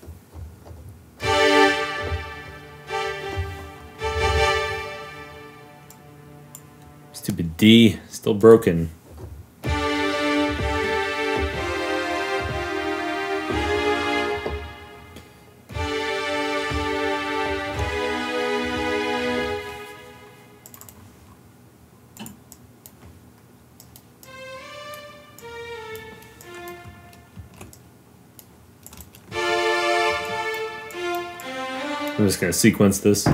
Stupid D, still broken. I'm just going to sequence this.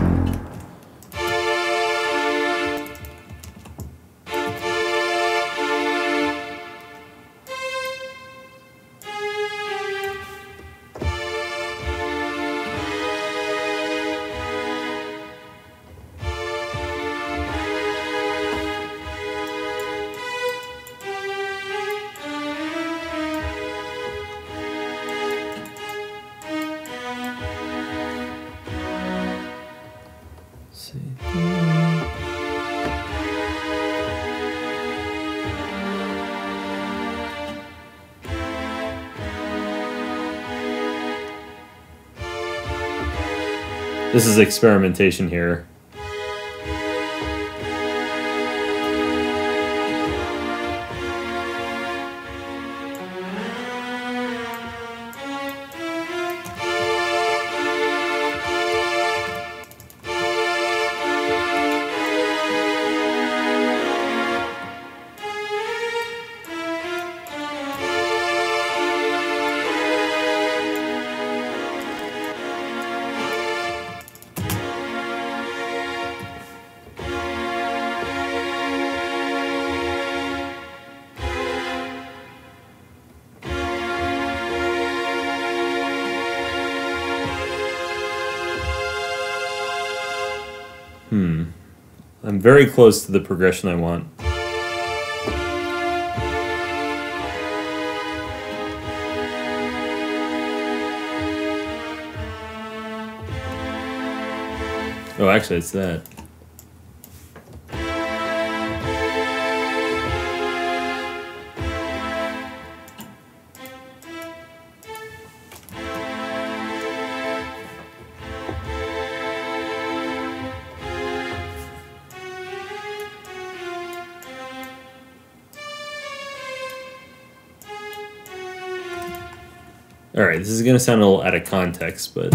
This is experimentation here. I'm very close to the progression I want. Oh, actually, it's that. Alright, this is going to sound a little out of context, but...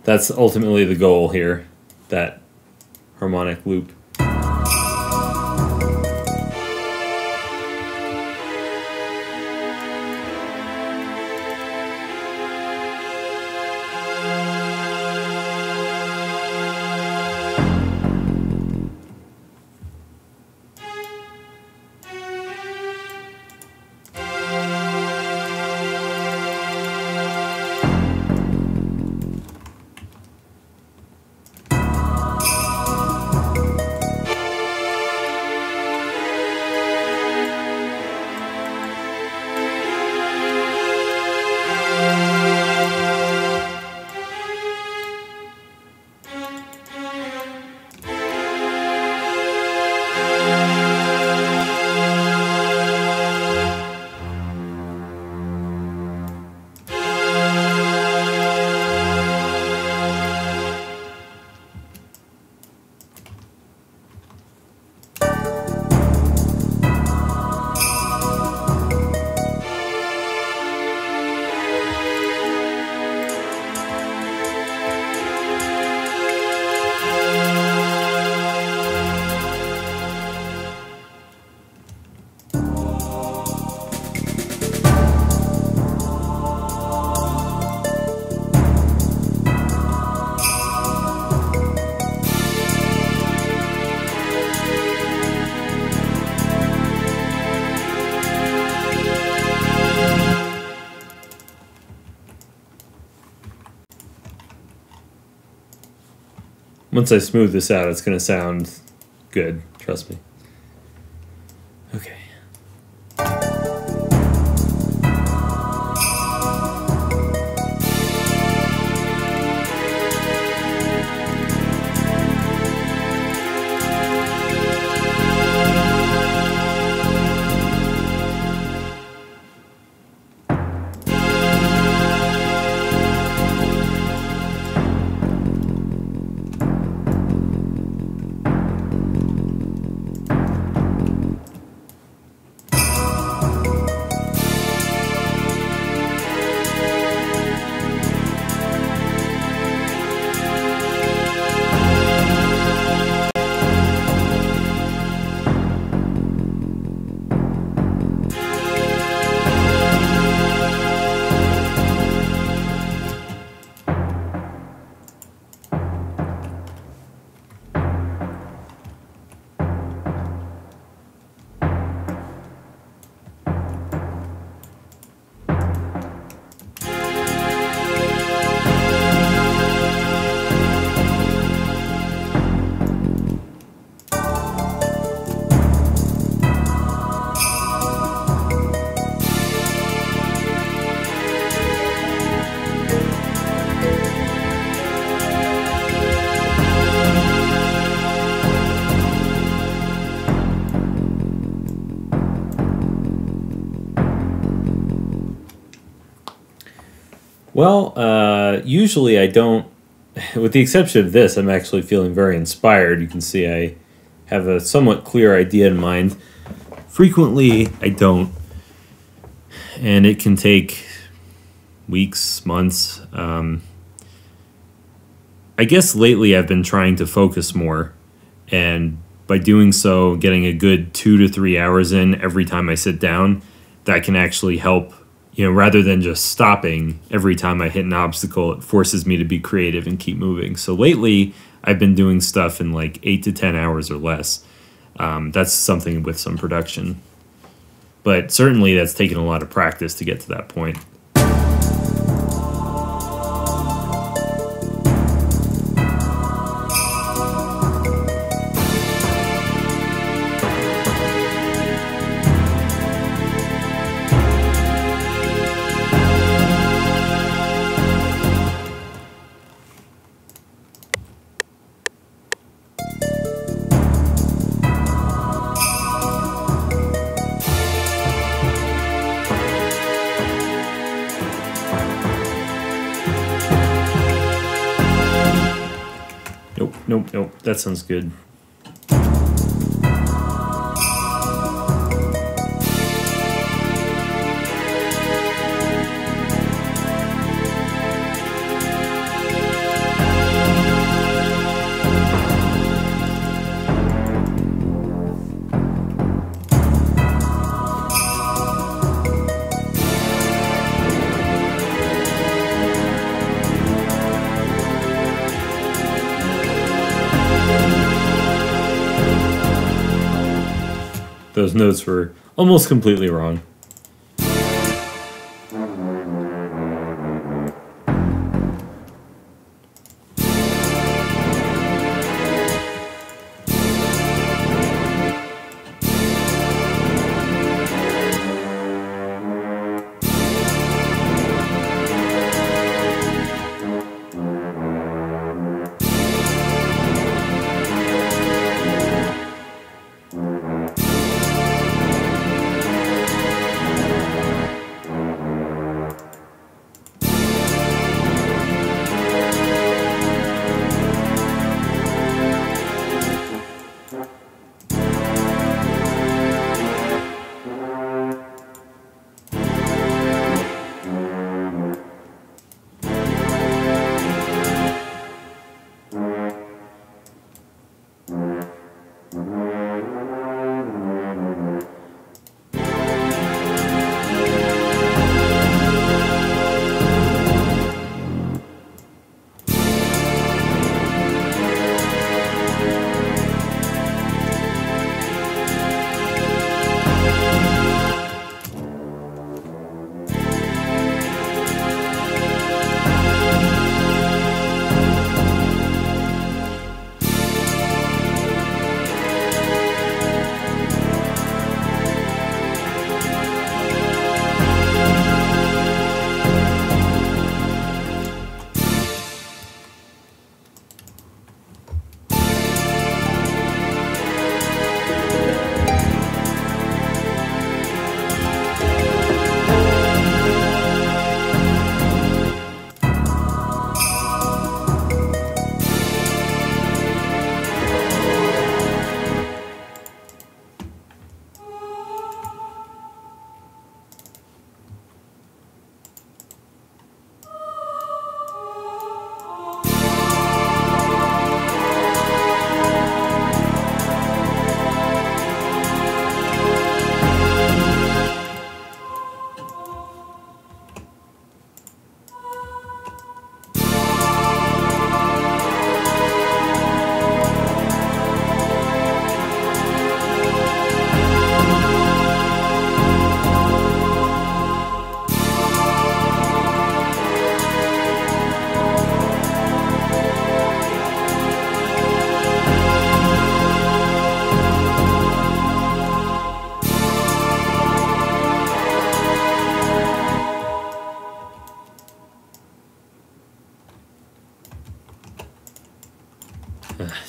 That's ultimately the goal here, that harmonic loop. Once I smooth this out, it's going to sound good. Trust me. Okay. Well, usually I don't, with the exception of this, I'm actually feeling very inspired. You can see I have a somewhat clear idea in mind. Frequently, I don't, and it can take weeks, months. I guess lately I've been trying to focus more, and by doing so, getting a good 2 to 3 hours in every time I sit down, that can actually help. You know, rather than just stopping every time I hit an obstacle, it forces me to be creative and keep moving. So lately, I've been doing stuff in like 8 to 10 hours or less. That's something with some production. But certainly that's taken a lot of practice to get to that point. Nope, that sounds good. Those notes were almost completely wrong.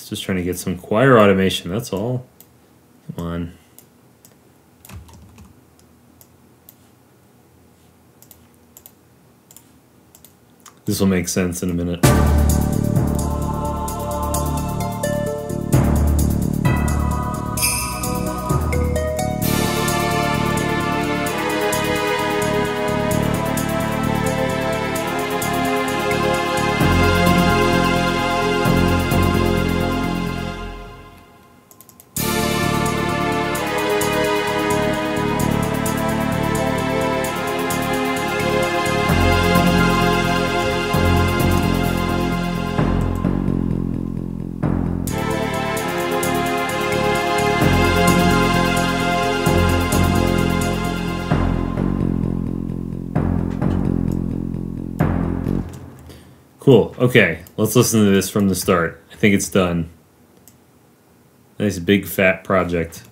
Just trying to get some choir automation, that's all. Come on. This will make sense in a minute. Cool. Okay, let's listen to this from the start. I think it's done. Nice big fat project.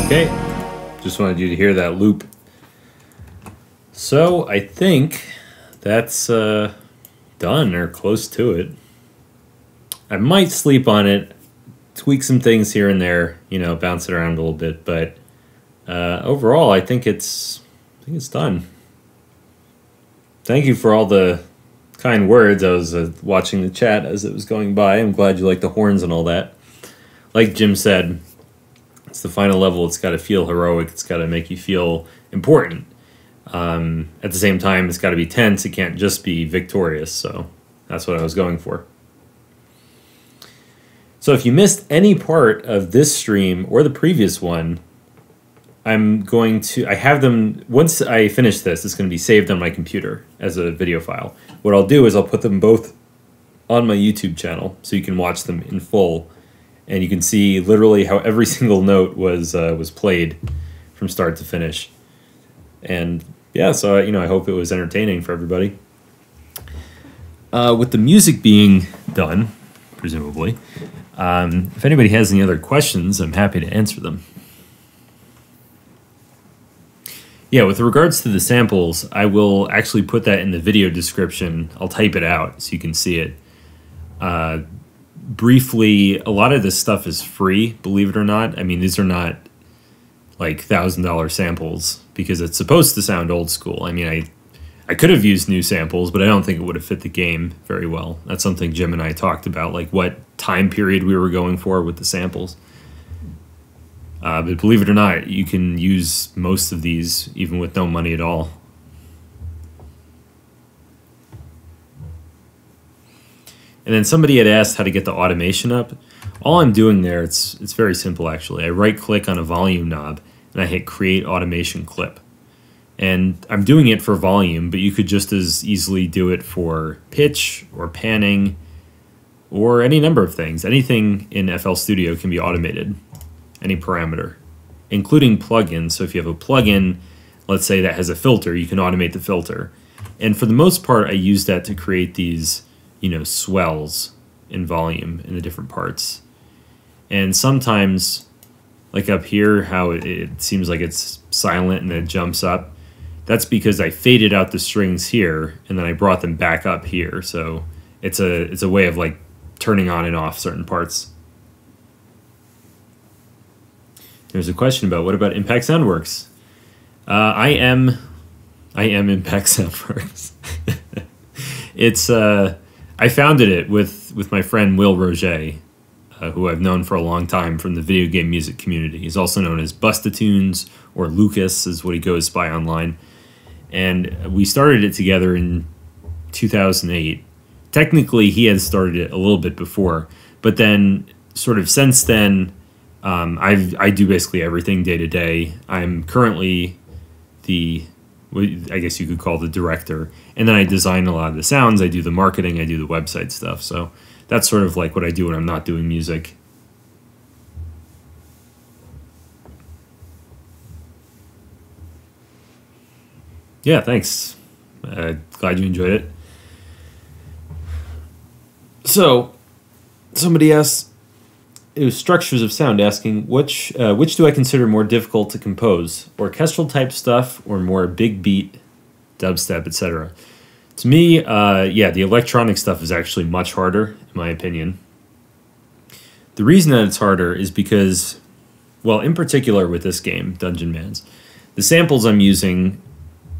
Okay, just wanted you to hear that loop. So I think that's done or close to it. I might sleep on it, tweak some things here and there, you know, bounce it around a little bit, but overall I think it's done. Thank you for all the kind words. I was watching the chat as it was going by. I'm glad you like the horns and all that. Like Jim said, it's the final level. It's got to feel heroic. It's got to make you feel important. At the same time, it's got to be tense. It can't just be victorious. So that's what I was going for. So if you missed any part of this stream or the previous one, I have them, once I finish this, it's going to be saved on my computer as a video file. What I'll do is I'll put them both on my YouTube channel so you can watch them in full, and you can see literally how every single note was played from start to finish. And yeah, so I hope it was entertaining for everybody. With the music being done, presumably, if anybody has any other questions, I'm happy to answer them. Yeah, with regards to the samples, I will actually put that in the video description. I'll type it out so you can see it. Briefly, a lot of this stuff is free, believe it or not. I mean, these are not like $1,000 samples because it's supposed to sound old school. I mean, I could have used new samples, but I don't think it would have fit the game very well. That's something Jim and I talked about, like what time period we were going for with the samples. But believe it or not, you can use most of these even with no money at all. And then somebody had asked how to get the automation up. All I'm doing there, it's very simple actually. I right-click on a volume knob and I hit Create Automation Clip. And I'm doing it for volume, but you could just as easily do it for pitch or panning or any number of things. Anything in FL Studio can be automated. Any parameter, including plugins. So if you have a plugin, let's say that has a filter, you can automate the filter. And for the most part, I use that to create these, swells in volume in the different parts. And sometimes, like up here, how it seems like it's silent and then it jumps up. That's because I faded out the strings here and then I brought them back up here. So it's a way of like turning on and off certain parts. There's a question about what about Impact Soundworks? I am Impact Soundworks. It's I founded it with my friend Will Roger, who I've known for a long time from the video game music community. He's also known as Bustatunes, or Lucas is what he goes by online. And we started it together in 2008. Technically, he had started it a little bit before, but then sort of since then, I do basically everything day to day. I'm currently I guess you could call the director, and then I design a lot of the sounds. I do the marketing, I do the website stuff. So that's sort of like what I do when I'm not doing music. Yeah, thanks. Glad you enjoyed it. So somebody asked, it was Structures of Sound asking, which do I consider more difficult to compose? Orchestral type stuff or more big beat, dubstep, etc.? To me, yeah, the electronic stuff is actually much harder, in my opinion. The reason that it's harder is because, well, in particular with this game, Dungeonmans, the samples I'm using,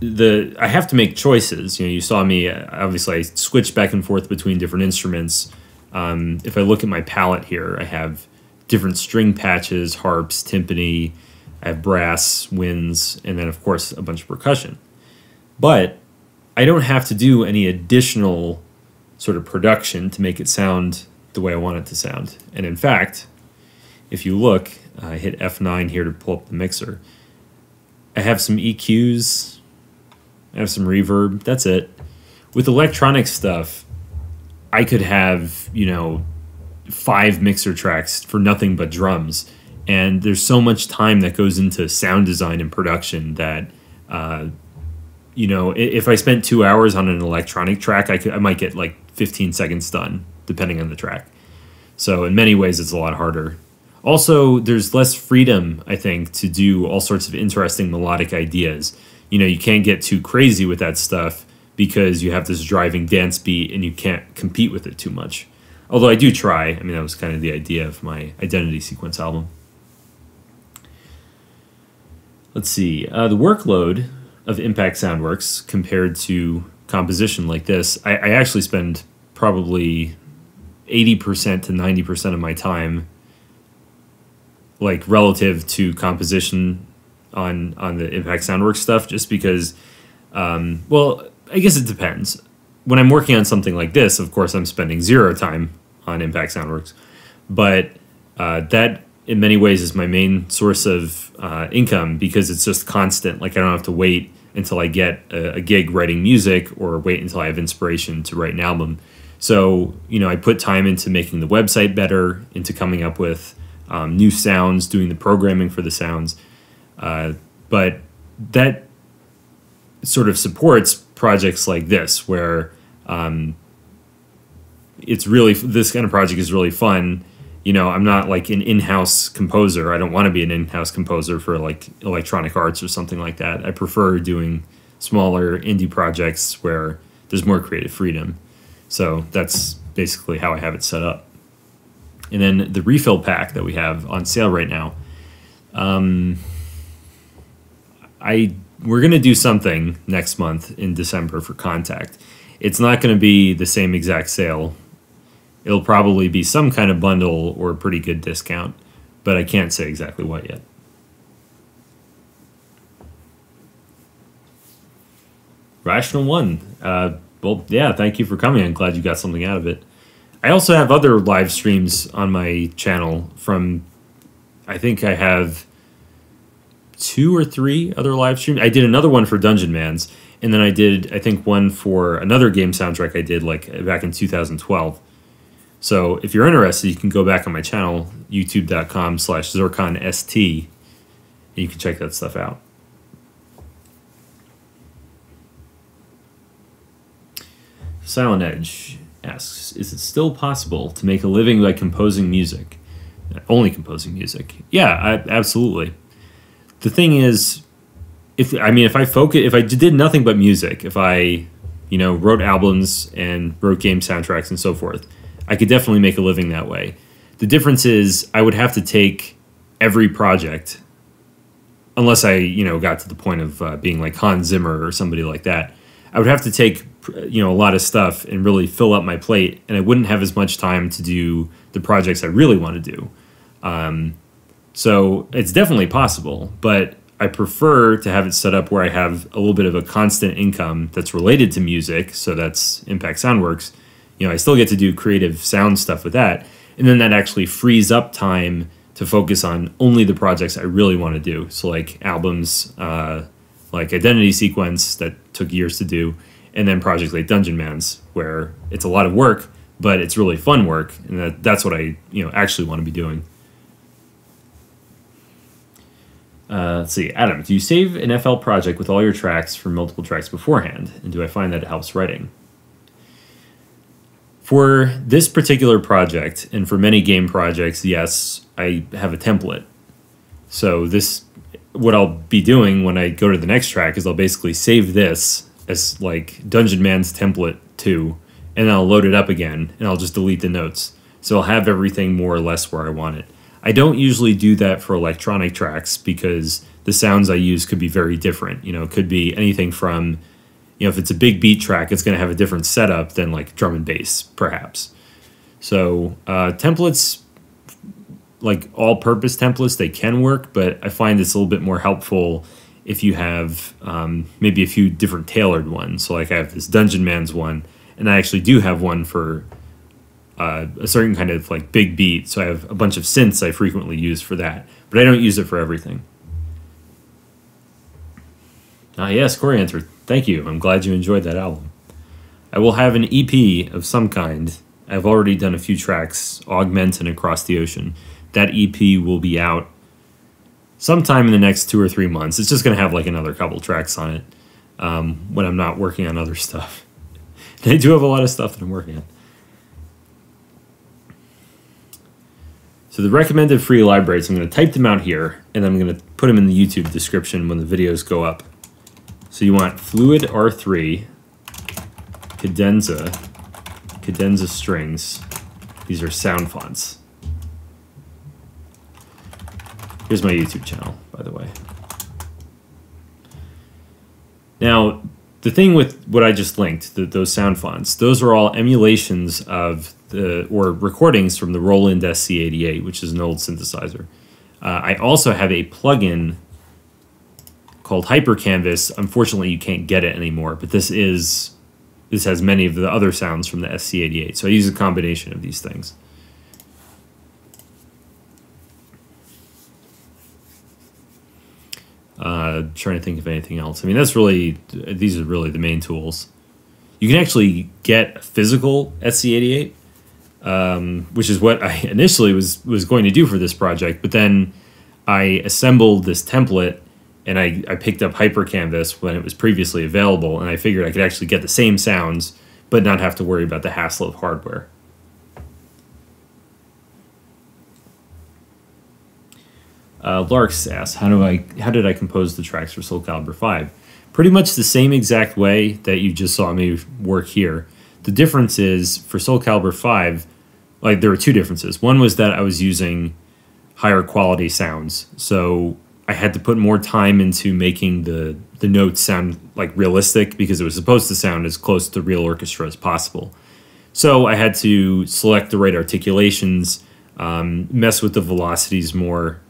I have to make choices. You saw me, obviously I switch back and forth between different instruments. If I look at my palette here, I have different string patches, harps, timpani, I have brass, winds, and then of course a bunch of percussion. But I don't have to do any additional sort of production to make it sound the way I want it to sound. And in fact, if you look, I hit F9 here to pull up the mixer. I have some EQs, I have some reverb, that's it. With electronic stuff, I could have, 5 mixer tracks for nothing but drums. And there's so much time that goes into sound design and production that, if I spent 2 hours on an electronic track, I might get like 15 seconds done, depending on the track. So in many ways, it's a lot harder. Also, there's less freedom, I think, to do all sorts of interesting melodic ideas. You can't get too crazy with that stuff because you have this driving dance beat and you can't compete with it too much. Although I do try. I mean, that was kind of the idea of my Identity Sequence album. Let's see. The workload of Impact Soundworks compared to composition like this, I actually spend probably 80% to 90% of my time like relative to composition on the Impact Soundworks stuff, just because, well, I guess it depends. When I'm working on something like this, of course, I'm spending 0 time on Impact Soundworks. but that in many ways is my main source of income because it's just constant. Like I don't have to wait until I get a gig writing music or wait until I have inspiration to write an album. So, you know, I put time into making the website better, into coming up with new sounds, doing the programming for the sounds. But that sort of supports projects like this, where it's really, this kind of project is really fun. You know, I'm not like an in-house composer. I don't want to be an in-house composer for like Electronic Arts or something like that. I prefer doing smaller indie projects where there's more creative freedom. So that's basically how I have it set up. And then the refill pack that we have on sale right now. We're going to do something next month in December for Contact. It's not going to be the same exact sale. It'll probably be some kind of bundle or a pretty good discount, but I can't say exactly what yet. Rational One. Well, yeah, thank you for coming. I'm glad you got something out of it. I also have other live streams on my channel from, I think I have 2 or 3 other live streams. I did another one for Dungeonmans, and then I did, I think, one for another game soundtrack I did like back in 2012. So if you're interested, you can go back on my channel, youtube.com/ZorkonST, and you can check that stuff out. Silent Edge asks, is it still possible to make a living by composing music? Only composing music? Yeah, absolutely. The thing is, if I did nothing but music, if I, you know, wrote albums and wrote game soundtracks and so forth, I could definitely make a living that way. The difference is I would have to take every project, unless I, you know, got to the point of being like Hans Zimmer or somebody like that. I would have to take, you know, a lot of stuff and really fill up my plate, and I wouldn't have as much time to do the projects I really want to do. So it's definitely possible, but I prefer to have it set up where I have a little bit of a constant income that's related to music, so that's Impact Soundworks. You know, I still get to do creative sound stuff with that, and then that actually frees up time to focus on only the projects I really want to do. So like albums, like Identity Sequence that took years to do, and then projects like Dungeonmans, where it's a lot of work, but it's really fun work, and that's what I, you know, actually want to be doing. Let's see, Adam, do you save an FL project with all your tracks from multiple tracks beforehand, and do I find that it helps writing? For this particular project, and for many game projects, yes, I have a template. So this, what I'll be doing when I go to the next track is I'll basically save this as like Dungeonmans template 2, and I'll load it up again, and I'll just delete the notes. So I'll have everything more or less where I want it. I don't usually do that for electronic tracks because the sounds I use could be very different. You know, it could be anything from, you know, if it's a big beat track, it's going to have a different setup than like drum and bass, perhaps. So templates, like all-purpose templates, they can work, but I find it's a little bit more helpful if you have maybe a few different tailored ones. So like I have this Dungeonmans one, and I actually do have one for a certain kind of like big beat. So I have a bunch of synths I frequently use for that, but I don't use it for everything. Yes, Coriander, thank you. I'm glad you enjoyed that album. I will have an EP of some kind. I've already done a few tracks, Augment and Across the Ocean. That EP will be out sometime in the next 2 or 3 months. It's just going to have like another couple tracks on it when I'm not working on other stuff. And I do have a lot of stuff that I'm working on. So the recommended free libraries, I'm going to type them out here, and then I'm going to put them in the YouTube description when the videos go up. So you want Fluid R3, Cadenza Strings. These are sound fonts. Here's my YouTube channel, by the way. Now, the thing with what I just linked, those sound fonts, those are all emulations of or recordings from the Roland SC88, which is an old synthesizer. I also have a plugin called HyperCanvas. Unfortunately, you can't get it anymore, but this has many of the other sounds from the SC88. So I use a combination of these things. Trying to think of anything else. I mean, these are really the main tools. You can actually get a physical SC88, which is what I initially was going to do for this project, but then I assembled this template and I picked up HyperCanvas when it was previously available, and I figured I could actually get the same sounds but not have to worry about the hassle of hardware. Larks asks, how did I compose the tracks for Soulcalibur 5? Pretty much the same exact way that you just saw me work here. The difference is, for Soulcalibur 5, like, there were two differences. One was that I was using higher quality sounds, so I had to put more time into making the notes sound like realistic, because it was supposed to sound as close to real orchestra as possible. So I had to select the right articulations, mess with the velocities more,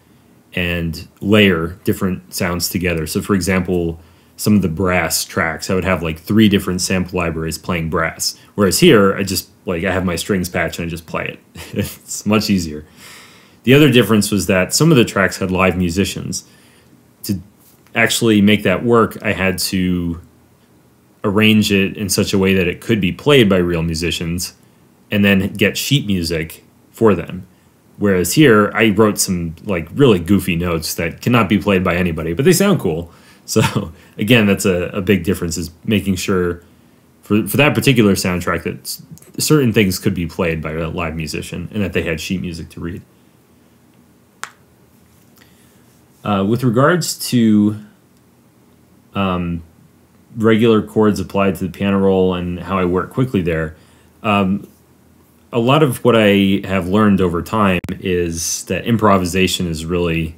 and layer different sounds together. So for example, some of the brass tracks, I would have like 3 different sample libraries playing brass. Whereas here, I have my strings patch and I just play it. It's much easier. The other difference was that some of the tracks had live musicians. To actually make that work, I had to arrange it in such a way that it could be played by real musicians and then get sheet music for them. Whereas here, I wrote some like really goofy notes that cannot be played by anybody, but they sound cool. So again, that's a big difference, is making sure for that particular soundtrack that certain things could be played by a live musician and that they had sheet music to read. With regards to regular chords applied to the piano roll and how I work quickly there, a lot of what I have learned over time is that improvisation is really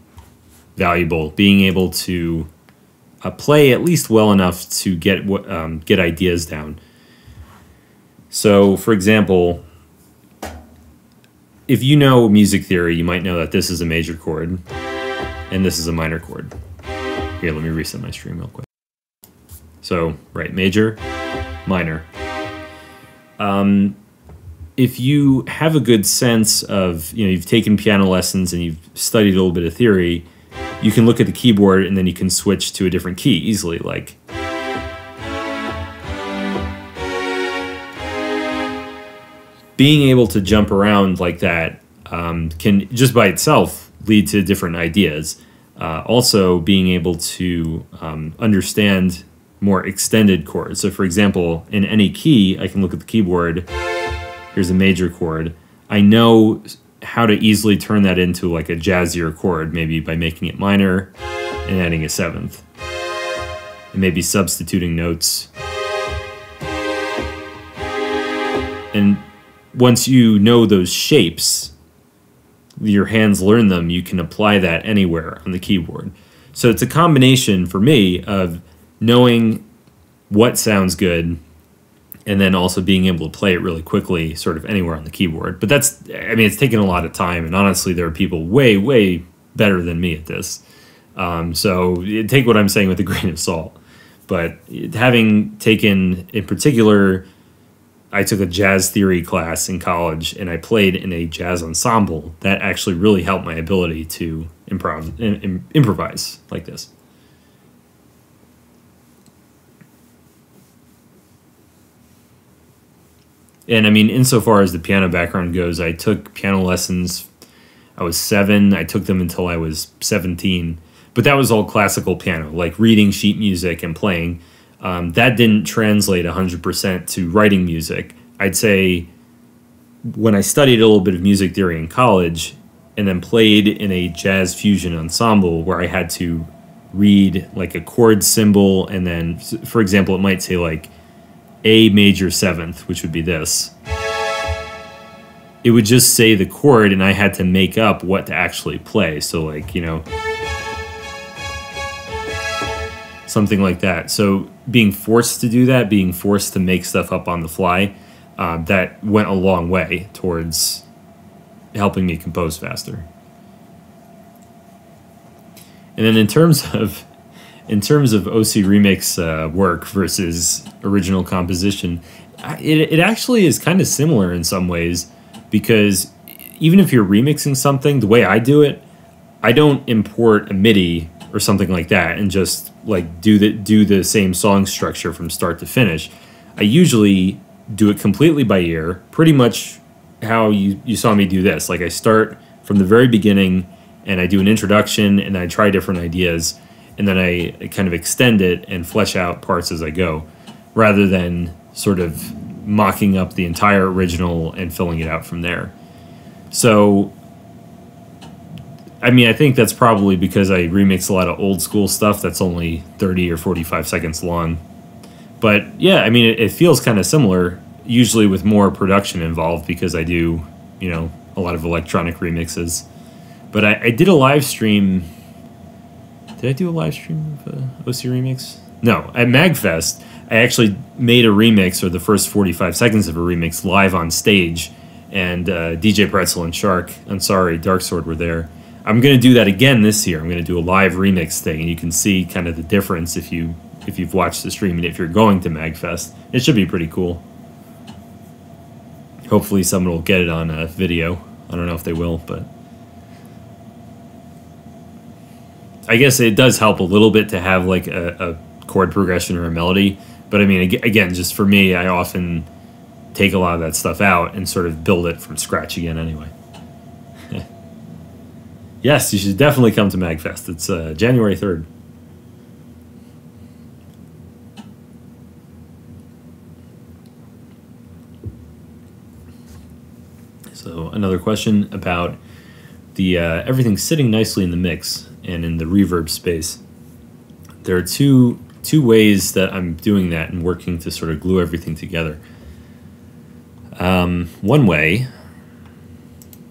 valuable. Being able to play at least well enough to get ideas down. So, for example, if you know music theory, you might know that this is a major chord and this is a minor chord. Here, let me reset my stream real quick. So, right, major, minor. If you have a good sense of, you've taken piano lessons and you've studied a little bit of theory, you can look at the keyboard and then you can switch to a different key easily, like. Being able to jump around like that can, just by itself, lead to different ideas. Also, being able to understand more extended chords. So for example, in any key, I can look at the keyboard. Here's a major chord. I know how to easily turn that into like a jazzier chord, maybe by making it minor and adding a 7th. And maybe substituting notes. And once you know those shapes, your hands learn them, you can apply that anywhere on the keyboard. So it's a combination for me of knowing what sounds good and then also being able to play it really quickly sort of anywhere on the keyboard. But it's taken a lot of time, and honestly there are people way, way better than me at this. So take what I'm saying with a grain of salt. But having taken, in particular, I took a jazz theory class in college and I played in a jazz ensemble. That actually really helped my ability to improvise like this. And I mean, insofar as the piano background goes, I took piano lessons. I was 7. I took them until I was 17. But that was all classical piano, like reading sheet music and playing. That didn't translate 100% to writing music. I'd say when I studied a little bit of music theory in college and then played in a jazz fusion ensemble where I had to read like a chord symbol, and then, for example, it might say like A major 7th, which would be this. It would just say the chord and I had to make up what to actually play. So like, something like that. So being forced to do that, being forced to make stuff up on the fly, that went a long way towards helping me compose faster. And then in terms of OC Remix work versus original composition, it actually is kind of similar in some ways, because even if you're remixing something, the way I do it, I don't import a MIDI or something like that and just like do the same song structure from start to finish. I usually do it completely by ear, pretty much how you saw me do this. Like I start from the very beginning and I do an introduction and I try different ideas and then I kind of extend it and flesh out parts as I go, rather than sort of mocking up the entire original and filling it out from there. So, I mean, I think that's probably because I remix a lot of old school stuff that's only 30 or 45 seconds long. But yeah, I mean, it feels kind of similar, usually with more production involved because I do, you know, a lot of electronic remixes. But I did a live stream. Did I do a live stream of OC Remix? No, at MagFest, I actually made a remix, or the first 45 seconds of a remix, live on stage. And DJ Pretzel and Shark, I'm sorry, Dark Sword were there. I'm going to do that again this year. I'm going to do a live remix thing, and you can see kind of the difference if you've watched the stream and if you're going to MagFest. It should be pretty cool. Hopefully someone will get it on a video. I don't know if they will, but I guess it does help a little bit to have like a chord progression or a melody. But I mean, again, just for me, I often take a lot of that stuff out and sort of build it from scratch again anyway. Yes, you should definitely come to MagFest. It's January 3rd. So another question about the everything sitting nicely in the mix and in the reverb space. There are two ways that I'm doing that and working to sort of glue everything together. One way,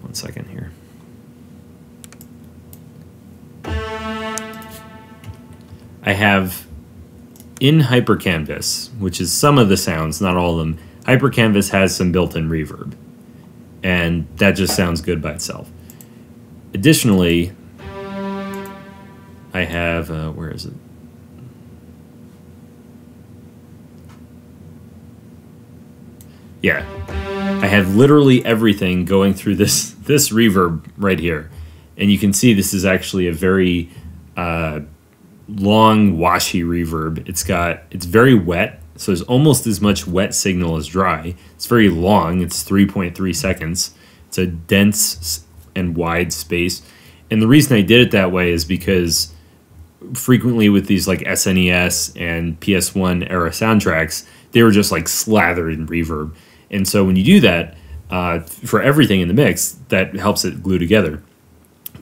one second here. I have in HyperCanvas, which is some of the sounds, not all of them, HyperCanvas has some built-in reverb, and that just sounds good by itself. Additionally, I have, where is it? Yeah, I have literally everything going through this reverb right here. And you can see this is actually a very long, washy reverb. It's very wet, so there's almost as much wet signal as dry. It's very long, it's 3.3 seconds. It's a dense and wide space. And the reason I did it that way is because frequently with these like SNES and PS1 era soundtracks, they were just like slathered in reverb. And so when you do that, for everything in the mix, that helps it glue together.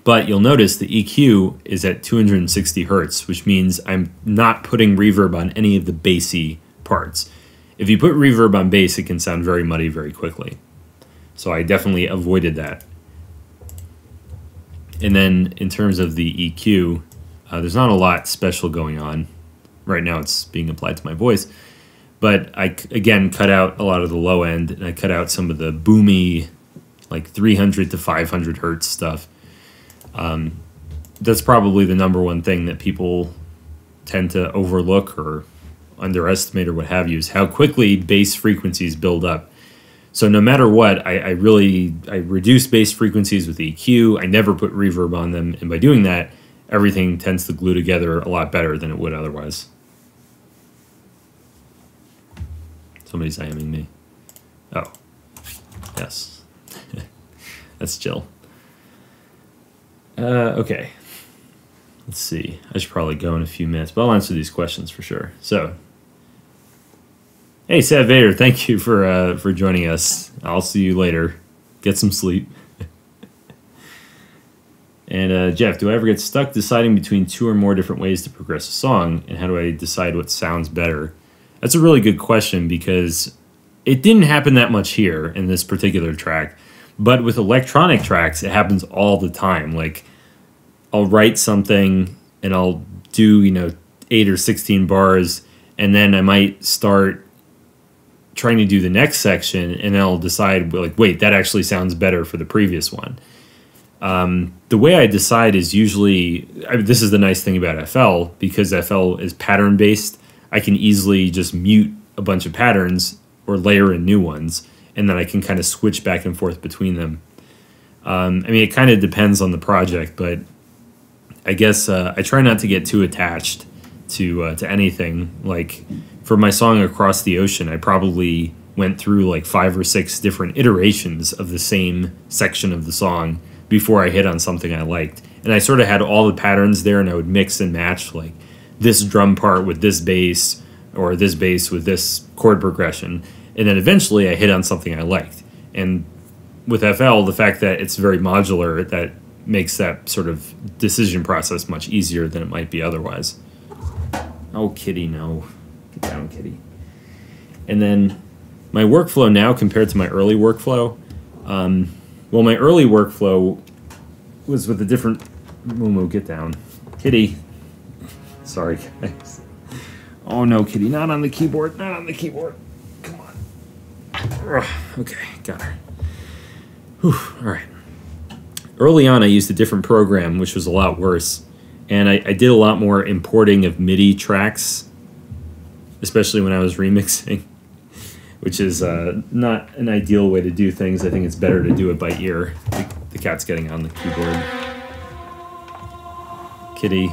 But you'll notice the EQ is at 260 hertz, which means I'm not putting reverb on any of the bassy parts. If you put reverb on bass, it can sound very muddy very quickly. So I definitely avoided that. And then in terms of the EQ, there's not a lot special going on. Right now it's being applied to my voice. But I, again, cut out a lot of the low end, and I cut out some of the boomy, like 300 to 500 hertz stuff. That's probably the number one thing that people tend to overlook or underestimate or what have you, is how quickly bass frequencies build up. So no matter what, I reduce bass frequencies with EQ. I never put reverb on them, and by doing that, everything tends to glue together a lot better than it would otherwise. Somebody's IMing me. Oh, yes. That's chill. Okay. Let's see. I should probably go in a few minutes, but I'll answer these questions for sure. So, hey, Sad Vader, thank you for joining us. I'll see you later. Get some sleep. And Jeff, do I ever get stuck deciding between two or more different ways to progress a song, and how do I decide what sounds better? That's a really good question, because it didn't happen that much here in this particular track, but with electronic tracks, it happens all the time. Like, I'll write something and I'll do, 8 or 16 bars, and then I might start trying to do the next section, and then I'll decide, like, wait, that actually sounds better for the previous one. The way I decide is usually, this is the nice thing about FL, because FL is pattern-based. I can easily just mute a bunch of patterns or layer in new ones, and then I can kind of switch back and forth between them. I mean, it kind of depends on the project, but I guess I try not to get too attached to anything. Like for my song Across the Ocean, I probably went through like 5 or 6 different iterations of the same section of the song before I hit on something I liked. And I sort of had all the patterns there, and I would mix and match like this drum part with this bass, or this bass with this chord progression. And then eventually I hit on something I liked. And with FL, the fact that it's very modular, that makes that sort of decision process much easier than it might be otherwise. Oh, kitty, no. Get down, kitty. And then my workflow now compared to my early workflow. Well, my early workflow was with a different... Momo, get down. Kitty. Sorry, guys. Oh, no, kitty. Not on the keyboard. Not on the keyboard. Come on. Ugh, okay, got her. Whew, all right. Early on, I used a different program, which was a lot worse. And I did a lot more importing of MIDI tracks, especially when I was remixing, which is not an ideal way to do things. I think it's better to do it by ear. The cat's getting on the keyboard. Kitty.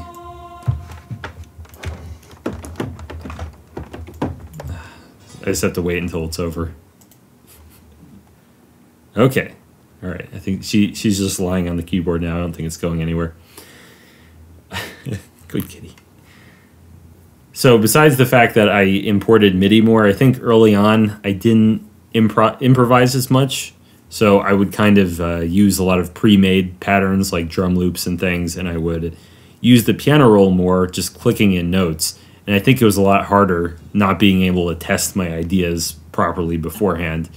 I just have to wait until it's over. Okay. All right. I think she's just lying on the keyboard now. I don't think it's going anywhere. Good kitty. So besides the fact that I imported MIDI more, I think early on I didn't improvise as much. So I would kind of use a lot of pre-made patterns like drum loops and things, and I would use the piano roll more, just clicking in notes. And I think it was a lot harder not being able to test my ideas properly beforehand.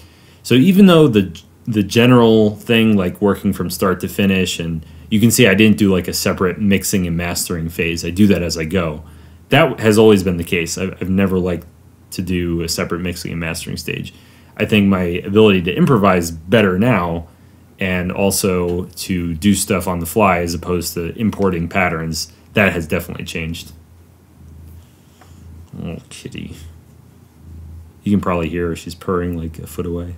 So even though the general thing, like working from start to finish, and you can see I didn't do like a separate mixing and mastering phase. I do that as I go. That has always been the case. I've never liked to do a separate mixing and mastering stage. I think my ability to improvise better now, and also to do stuff on the fly as opposed to importing patterns, that has definitely changed. Oh, kitty. You can probably hear her. She's purring like a foot away.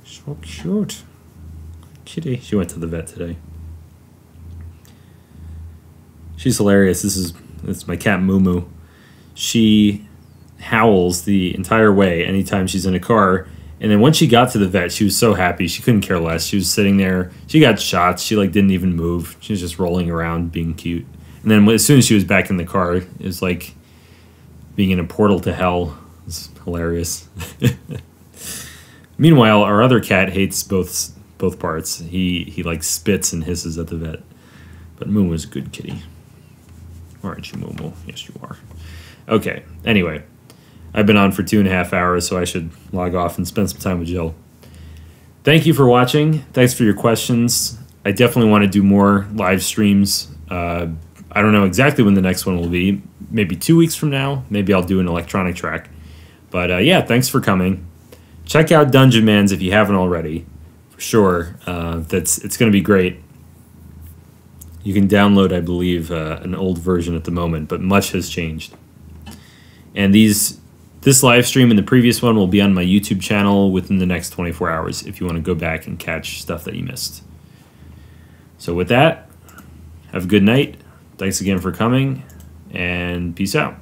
So cute. Kitty. She went to the vet today. She's hilarious. It's my cat Mumu. She howls the entire way anytime she's in a car. And then once she got to the vet, she was so happy. She couldn't care less. She was sitting there. She got shots. She like didn't even move. She was just rolling around being cute. And then as soon as she was back in the car, it was like being in a portal to hell. It's hilarious. Meanwhile, our other cat hates both parts. He like spits and hisses at the vet. But Mumu is a good kitty. Aren't you, Mumu? Yes, you are. Okay, anyway. I've been on for 2.5 hours, so I should log off and spend some time with Jill. Thank you for watching. Thanks for your questions. I definitely want to do more live streams. I don't know exactly when the next one will be. Maybe 2 weeks from now. Maybe I'll do an electronic track. But yeah, thanks for coming. Check out Dungeonmans if you haven't already. For sure. It's going to be great. You can download, I believe, an old version at the moment, but much has changed. And this live stream and the previous one will be on my YouTube channel within the next 24 hours if you want to go back and catch stuff that you missed. So with that, have a good night. Thanks again for coming, and peace out.